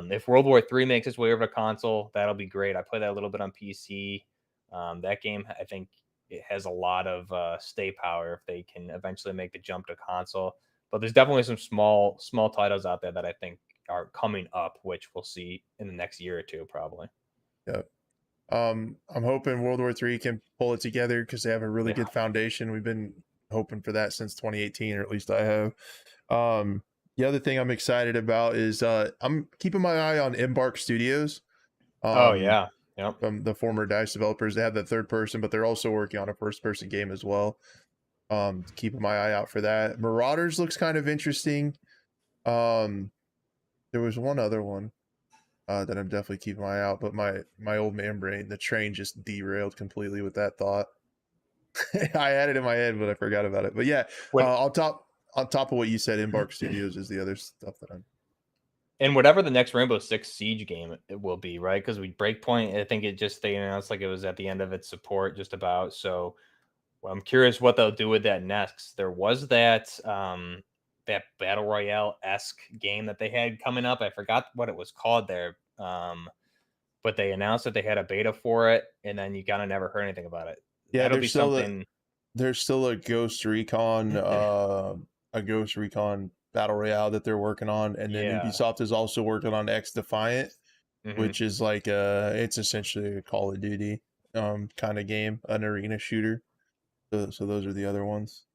if World War 3 makes its way over to console, that'll be great. I play that a little bit on PC. That game, I think, it has a lot of stay power if they can eventually make the jump to console. But there's definitely some small titles out there that I think are coming up, which we'll see in the next year or two, probably. Yeah. I'm hoping World War III can pull it together because they have a really Yeah. good foundation. We've been hoping for that since 2018, or at least I have. Um, the other thing I'm excited about is I'm keeping my eye on Embark Studios. Oh Um, yeah. Yep. from the former Dice developers, they have the third person, but they're also working on a first person game as well. Keeping my eye out for that. Marauders looks kind of interesting. Um, there was one other one that I'm definitely keeping my eye out, but my old man brain, the train just derailed completely with that thought. I had it in my head, but I forgot about it. But yeah, When on top of what you said, Embark Studios is the other stuff that I'm. and whatever the next Rainbow Six Siege game it will be, right? Because we Breakpoint, I think it just they announced like it was at the end of its support, just about. So well, I'm curious what they'll do with that next. There was that battle royale esque game that they had coming up. I forgot what it was called there. But they announced that they had a beta for it, and then you kind of never heard anything about it. Yeah, That'll be something. there's still a Ghost Recon battle royale that they're working on, and then Yeah. Ubisoft is also working on X Defiant, Hmm. which is like it's essentially a Call of Duty kind of game, an arena shooter. So those are the other ones.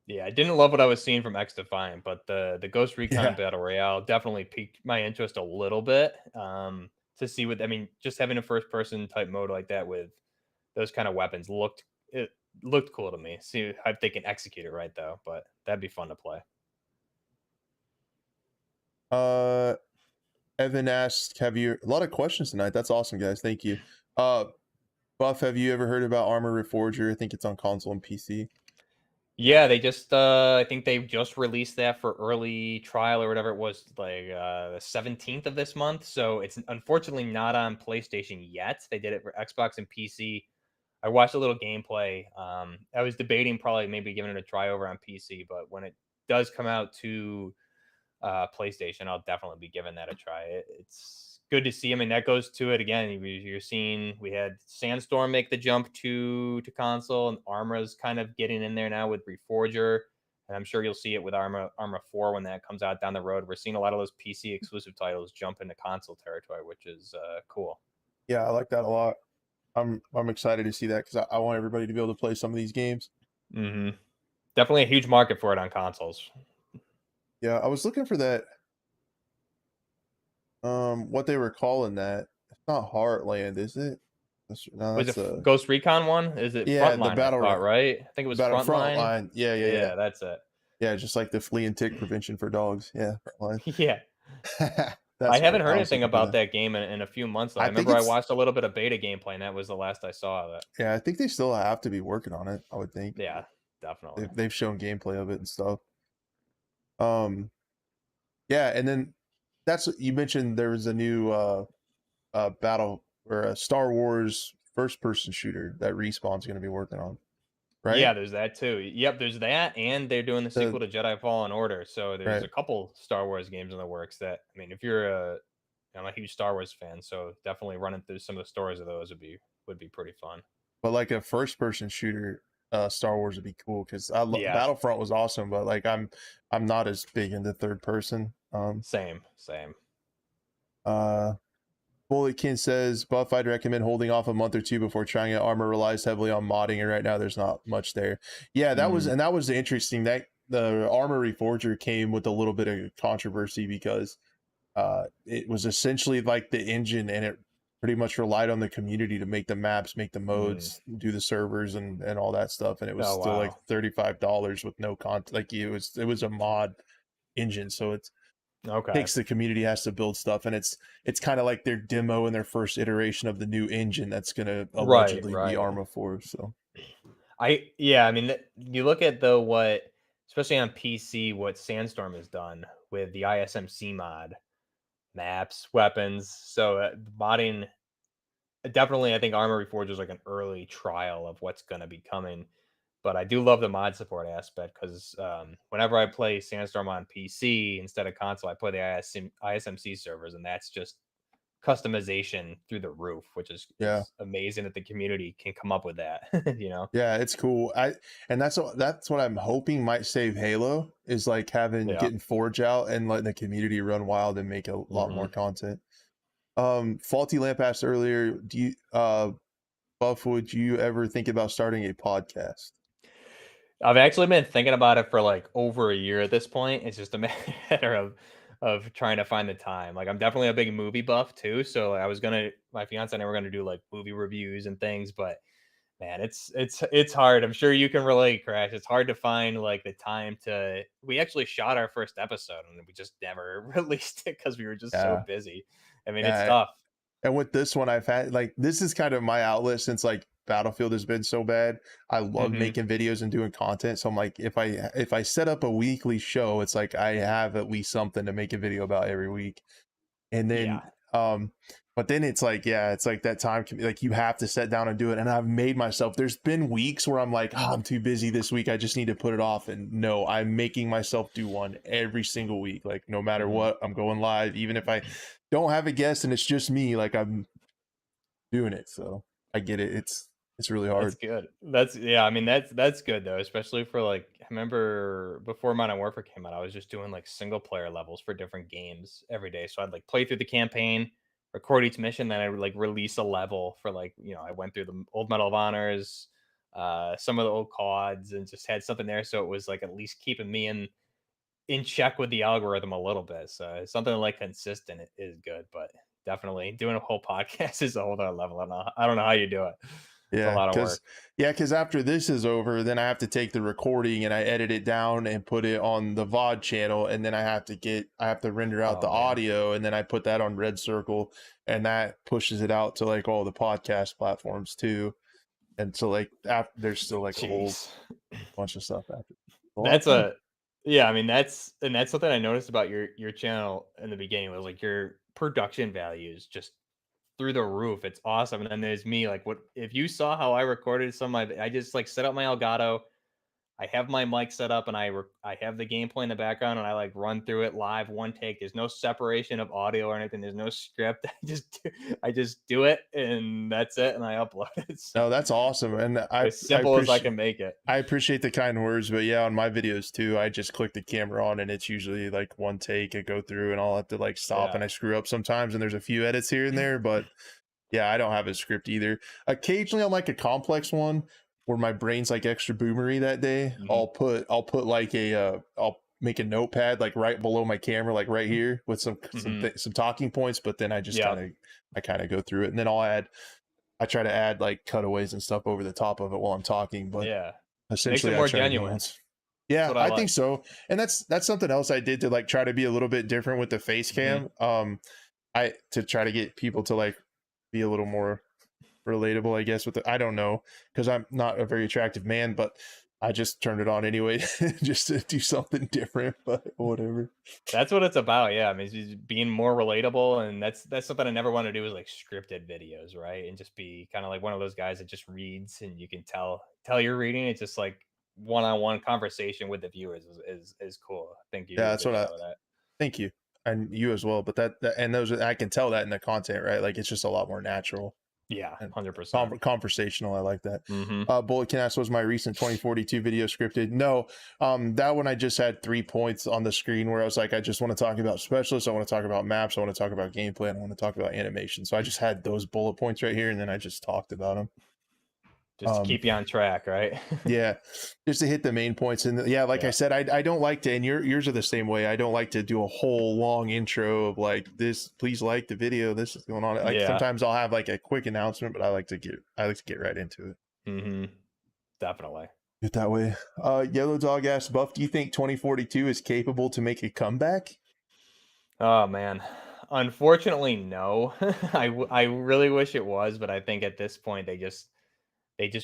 Yeah, I didn't love what I was seeing from X Defiant, but the Ghost Recon Yeah. Battle Royale definitely piqued my interest a little bit. To see what I mean, just having a first person type mode like that with those kind of weapons looked cool to me. See how they can execute it right though, but that'd be fun to play. Uh, Evan asked, "Have you a lot of questions tonight? That's awesome, guys. Thank you." Uh, Buff, have you ever heard about Armor Reforger? I think it's on console and PC. Yeah, they just I think they just released that for early trial or whatever it was, like the 17th of this month. So it's unfortunately not on PlayStation yet. They did it for Xbox and PC. I watched a little gameplay. I was debating probably maybe giving it a try over on PC, but when it does come out to PlayStation, I'll definitely be giving that a try. It's good to see. I mean, that goes to it again. You're seeing we had Sandstorm make the jump to console, and Armra's kind of getting in there now with Reforger. and I'm sure you'll see it with Arma 4 when that comes out down the road. We're seeing a lot of those PC exclusive titles jump into console territory, which is cool. Yeah, I like that a lot. I'm excited to see that because I want everybody to be able to play some of these games. Mm-hmm. Definitely a huge market for it on consoles. Yeah, I was looking for that. What they were calling that? It's not Heartland, is it? No, Was that's it a Ghost Recon one? Is it yeah, the Frontline? I battle thought, right? I think it was front Frontline. line. Yeah, yeah, yeah, Yeah, that's it. yeah. Just like the flea and tick prevention for dogs. Yeah, front Yeah. line. I That's haven't what heard I was anything looking for about that. that game in a few months, though. I I think remember I it's watched a little bit of beta gameplay, and that was the last I saw of it. yeah. I think they still have to be working on it. I would think Yeah, definitely. they've shown gameplay of it and stuff. Yeah, and then that's what you mentioned. There was a new battle or a Star Wars first person shooter that Respawn's going to be working on, right? Yeah, there's that too. Yep, there's that, and they're doing the The sequel to Jedi Fallen Order. So there's right, a couple Star Wars games in the works that, I mean, if you're I'm a huge Star Wars fan, so definitely running through some of the stories of those would be pretty fun. but like a first person shooter, Star Wars would be cool because Yeah, Battlefront was awesome, but like I'm not as big into third person. same. Uh, Bulletkin says, Buff, I'd recommend holding off a month or two before trying it. Armor relies heavily on modding, and right now there's not much there. Yeah, Mm, that was interesting. That the Armor Reforger came with a little bit of controversy because it was essentially like the engine, and it pretty much relied on the community to make the maps, make the mm. modes, do the servers, and all that stuff. And it was Oh still like wow. $35 with no content. Like it was a mod engine, so it's Okay. takes the community has to build stuff, and it's kind of like their demo and their first iteration of the new engine that's going to Right, allegedly be right. Arma 4. So Yeah, I mean, you look at what, especially on PC, what Sandstorm has done with the ISMC mod, maps, weapons. So modding, definitely, I think Armory Forge is like an early trial of what's going to be coming. But I do love the mod support aspect because whenever I play Sandstorm on PC instead of console, I play the ISMC servers, and that's just customization through the roof, which yeah, is amazing that the community can come up with that. you know? yeah, it's cool. And that's what I'm hoping might save Halo is like having Yeah. getting Forge out and letting the community run wild and make a lot more hmm content. Faulty Lamp asked earlier, do you Buff, would you ever think about starting a podcast? I've actually been thinking about it for like over a year at this point. It's just a matter of trying to find the time. Like I'm definitely a big movie buff too, so I was gonna my fiance and I were gonna do like movie reviews and things, but man, it's hard. I'm sure you can relate, Crash. It's hard to find like the time to. We actually shot our first episode and we just never released it because we were just so Yeah, busy. I mean, it's yeah. tough. And with this one, I've had like this is kind of my outlet since like Battlefield has been so bad. I love hmm making videos and doing content. So I'm like, if I set up a weekly show, it's like I have at least something to make a video about every week. And Yeah. then but then it's like, yeah, it's like that time like you have to sit down and do it. And I've made myself there's been weeks where I'm like, oh, I'm too busy this week. I just need to put it off. And no, I'm making myself do one every single week. Like no matter hmm what, I'm going live, even if I don't have a guest and it's just me, like I'm doing it. So I get it. It's really That's hard. good. That's yeah, I mean that's good though, especially for like I remember before Modern Warfare came out, I was just doing like single player levels for different games every day. So I'd like play through the campaign, record each mission, then I would like release a level for like, I went through the old Medal of Honors, some of the old CODs and just had something there. So it was like at least keeping me in check with the algorithm a little bit. So something like consistent is good, but definitely doing a whole podcast is a whole other level. I don't know how you do it. It's a lot of work. Because after this is over, then I have to take the recording and I edit it down and put it on the VOD channel, and then I have to render out Oh the man. audio, and then I put that on Red Circle, and that pushes it out to like all the podcast platforms too. And so like after there's still like a whole Jeez. bunch of stuff after. A lot of That's time. a yeah, I mean that's something I noticed about your channel in the beginning was like your production values just through the roof. It's awesome. And then there's me like what if you saw how I recorded some of my I just like set up my Elgato, I have my mic set up and I have the gameplay in the background and I like run through it live one take. There's no separation of audio or anything. There's no script. I just do it and that's it and I upload it. So No, that's awesome, and I as I simple as I appreciate can make it. I appreciate the kind words, but yeah, on my videos too, I just click the camera on and it's usually like one take and go through, and I'll have to like stop, Yeah. and I screw up sometimes, and there's a few edits here and there, but yeah, I don't have a script either. Occasionally on like a complex one where my brain's like extra boomery that day, Mhm. I'll put like I'll make a notepad like right below my camera, like right here with Mhm. some talking points, but then Yep. I kind of go through it, and then I try to add like cutaways and stuff over the top of it while I'm talking, but Yeah. Makes it essentially I more try to go genuine. once. That's Yeah, what I I think like. so. And that's something else I did to like try to be a little bit different with the face Mhm. cam. I to try to get people to like be a little more relatable, I guess, with the, I don't know, because I'm not a very attractive man, but I just turned it on anyway just to do something different, but whatever. That's what it's about, yeah, I mean, it's just being more relatable, and that's something I never wanna do is, like, scripted videos, right? And just be kinda like one of those guys that just reads, and you can tell you're reading, it's just, like, one-on-one conversation with the viewers is cool. I think you Yeah, do a that's good what I job of that. thank you. And you as well. But that and those I can tell that in the content, right? Like it's just a lot more natural Yeah, and 100%. conversational. I like that. Mhm. Bullet Cast was my recent 2042 video scripted. No, that one I just had 3 points on the screen where I was like, I just want to talk about specialists, I want to talk about maps, I want to talk about gameplay, and I want to talk about animation. So I just had those bullet points right here, and then I just talked about them. Just to Um, keep you on track, right? yeah, just to hit the main points. And yeah, like I Yeah. said, I don't like to, and yours are the same way. I don't like to do a whole long intro of like this, please like the video, this is going on. Like Yeah. sometimes I'll have like a quick announcement, but I like to get right into it. Mhm. Definitely. It that way. Yellow Dog asks, Buff, do you think 2042 is capable to make a comeback? Oh, man. Unfortunately, no. I really wish it was, but I think at this point, they just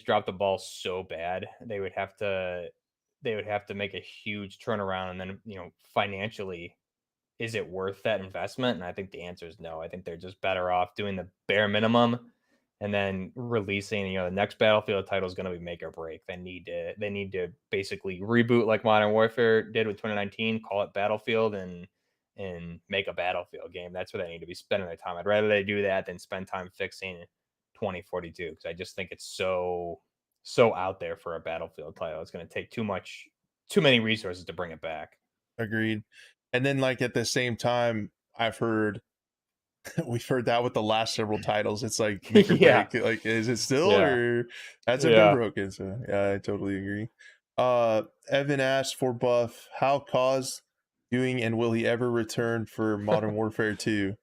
dropped the ball so bad. They would have to make a huge turnaround and then, financially, is it worth that investment? And I think the answer is no. I think they're just better off doing the bare minimum and then releasing, the next Battlefield title is going to be make or break. They need to basically reboot like Modern Warfare did with 2019, call it Battlefield and make a Battlefield game. That's where they need to be spending their time. I'd rather they do that than spend time fixing 2042 because I just think it's so out there for a Battlefield title. It's going to take too many resources to bring it back. Agreed. And then like at the same time, I've heard we've heard that with the last several titles. It's like make or Yeah. break. Like, is it still Yeah. or has it been Yeah. broken? So yeah, I totally agree. Evan asked for Buff, how cause doing and will he ever return for Modern Warfare 2?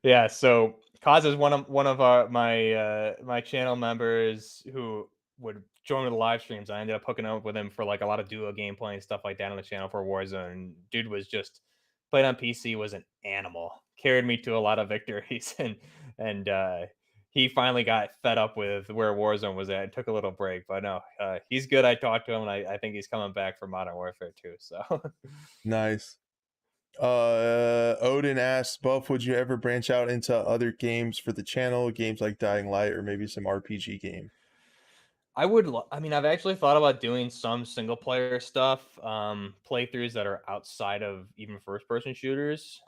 Yeah, so Kaz is one of my channel members who would join the live streams. I ended up hooking up with him for like a lot of duo gameplay and stuff like that on the channel for Warzone. Dude was just played on PC, was an animal. Carried me to a lot of victories and he finally got fed up with where Warzone was at. Took a little break, but no, he's good. I talked to him and I think he's coming back for Modern Warfare 2. So Nice. Odin asks, Buff, would you ever branch out into other games for the channel, games like Dying Light or maybe some RPG game? I mean, I've actually thought about doing some single player stuff, playthroughs that are outside of even first person shooters.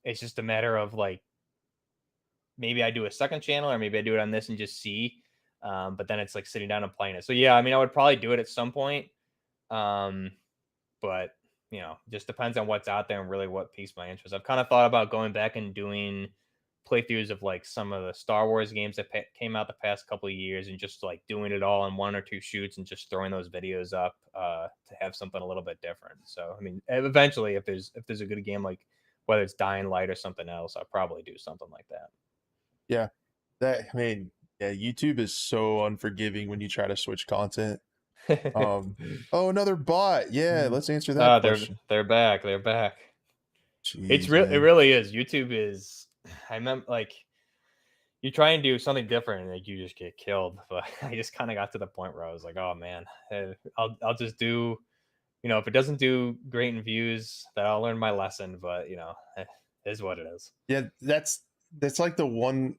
It's just a matter of like maybe I do a second channel or maybe I do it on this and just see. But then it's like sitting down and playing it. So yeah, I mean, I would probably do it at some point. Um, but just depends on what's out there and really what piques my interest. I've kind of thought about going back and doing playthroughs of like some of the Star Wars games that came out the past couple of years and just like doing it all in one or two shoots and just throwing those videos up to have something a little bit different. So I mean, eventually, if there's a good game like whether it's Dying Light or something else, I'll probably do something like Yeah. That I mean, yeah, YouTube is so unforgiving when you try to switch content. that. Oh, another bot. Yeah, Mm. let's answer that question. They're back. They're back. Jeez, It man. really is. YouTube is. I remember like you try and do something different and like you just get killed. But I just kind of got to the point where I was like, oh man, I'll just do. If it doesn't do great in views, then I'll learn my lesson. But it is what it is. Yeah, that's like the one.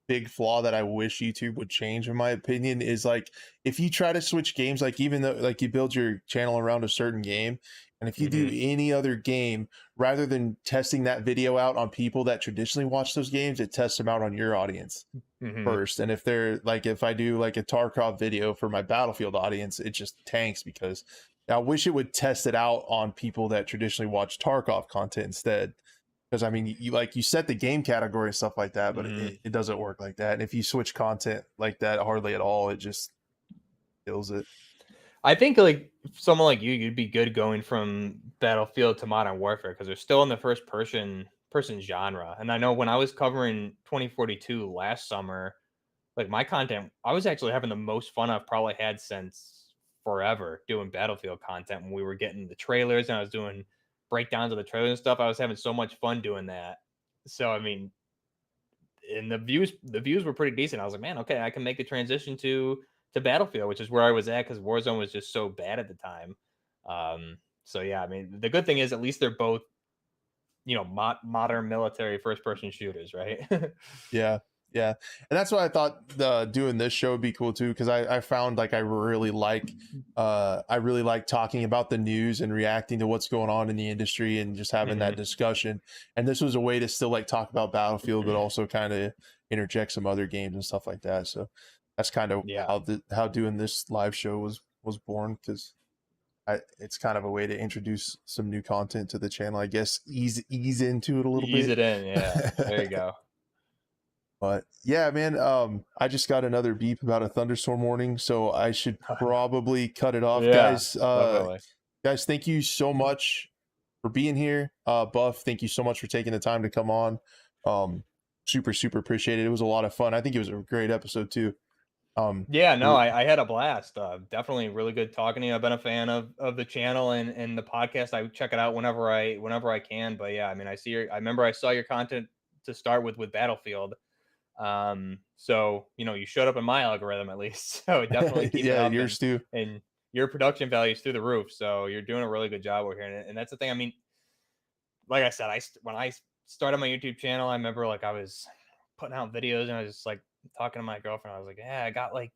big flaw that I wish YouTube would change, in my opinion, is like if you try to switch games, like even though like you build your channel around a certain game, and if you do Hmm. any other game, rather than testing that video out on people that traditionally watch those games, it tests them out on your audience Hmm. first. And if they're like, if I do like a Tarkov video for my Battlefield audience, it just tanks because I wish it would test it out on people that traditionally watch Tarkov content instead. Because I mean, you like you set the game category and stuff like that, but Hmm. it doesn't work like that. And if you switch content like that hardly at all, it just kills it. I think like someone like you'd be good going from Battlefield to Modern Warfare because they're still in the first person genre. And I know when I was covering 2042 last summer, like my content, I was actually having the most fun I've probably had since forever doing Battlefield content when we were getting the trailers and I was doing breakdowns of the trailers and stuff. I was having so much fun doing that. So I mean, and the views were pretty decent. I was like, man, okay, I can make the transition to Battlefield, which is where I was at because Warzone was just so bad at the time. So yeah, I mean, the good thing is at least they're both modern military first person shooters, right? Yeah, yeah, and that's why I thought doing this show would be cool too, because I found like I really like talking about the news and reacting to what's going on in the industry and just having that Hmm. discussion. And this was a way to still like talk about Battlefield, but also kind of interject some other games and stuff like that. So that's kind of Yeah, how doing this live show was born, because it's kind of a way to introduce some new content to the channel, I guess, ease into it a little ease bit. it in. Yeah, there you go. But yeah, man, I just got another beep about a thunderstorm warning, so I should probably cut it off, Yeah, guys. definitely. Guys, thank you so much for being here. Buff, thank you so much for taking the time to come on. Um, super appreciate it. It was a lot of fun. I think it was a great episode too. Um, Yeah, no, r- I had a blast. Definitely really good talking to you. I've been a fan of the channel and the podcast. I check it out whenever I can. But yeah, I mean, I remember I saw your content to start with Battlefield. So you showed up in my algorithm at least. So definitely keep it yeah, up yours too. and your production value is through the roof. So you're doing a really good job over here. And that's the thing. I mean, like I said, when I started my YouTube channel, I remember like I was putting out videos and I was just like talking to my girlfriend. I was like, yeah, I got like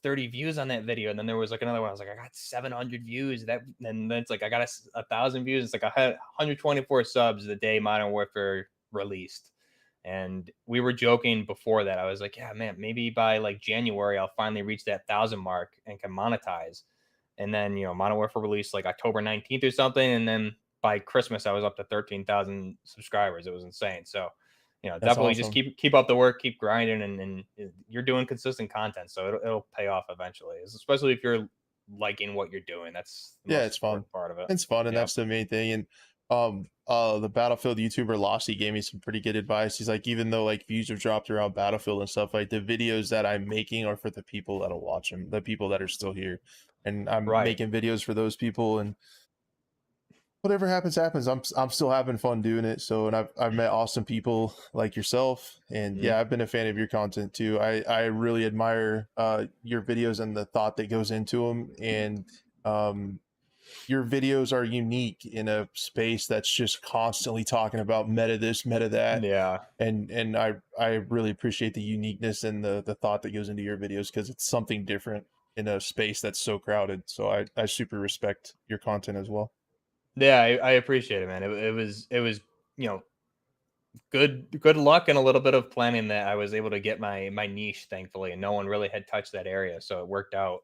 30 views on that video. And then there was like another one. I was like, I got 700 views. And then it's like I got 1,000 views. It's like I had 124 subs the day Modern Warfare released. And we were joking before that. I was like, yeah, man, maybe by like January, I'll finally reach that 1,000 mark and can monetize. And then, Modern Warfare released like October 19th or something. And then by Christmas, I was up to 13,000 subscribers. It was insane. So, That's definitely just awesome. keep up the work, keep grinding, and you're doing consistent content. So it'll pay off eventually, especially if you're liking what you're doing. That's the Yeah, most it's fun. important part of it. It's fun, and Yep. that's the main thing. And the Battlefield YouTuber Lossy gave me some pretty good advice. He's like, even though like views have dropped around Battlefield and stuff, like the videos that I'm making are for the people that'll watch them, the people that are still here, and I'm Right. making videos for those people. And whatever happens, happens. I'm still having fun doing it. So, and I've met awesome people like yourself, and Mhm. yeah, I've been a fan of your content too. I really admire your videos and the thought that goes into them, and um your videos are unique in a space that's just constantly talking about meta this, meta that. Yeah. And I really appreciate the uniqueness and the thought that goes into your videos, because it's something different in a space that's so crowded. So I super respect your content as well. Yeah, I appreciate it, man. It was you know good luck and a little bit of planning that I was able to get my niche, thankfully, and no one really had touched that area, so it worked out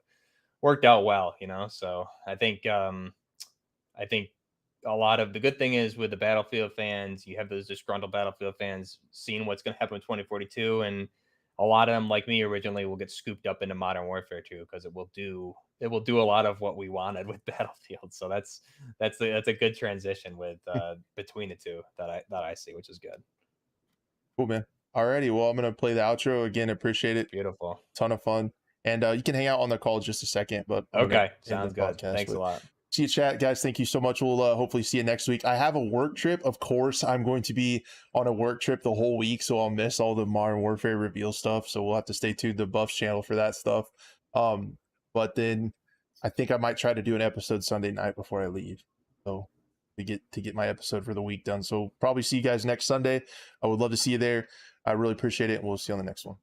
well. So I think a lot of the good thing is with the Battlefield fans, you have those disgruntled Battlefield fans seeing what's going to happen in 2042, and a lot of them, like me originally, will get scooped up into Modern Warfare 2 because it will do a lot of what we wanted with Battlefield. So that's a good transition with between the two that I see, which is good. Cool, man. Alrighty, well, I'm gonna play the outro again. Appreciate it. Beautiful. Ton of fun. And you can hang out on the call just a second, but I'm gonna Okay, end the sounds good. podcast. Thanks a But lot. see you, chat, guys. Thank you so much. We'll hopefully see you next week. I have a work trip. Of course, I'm going to be on a work trip the whole week, so I'll miss all the Modern Warfare reveal stuff. So we'll have to stay tuned to Buff's channel for that stuff. Um, but then I think I might try to do an episode Sunday night before I leave. So to get my episode for the week done. So probably see you guys next Sunday. I would love to see you there. I really appreciate it. And we'll see you on the next one.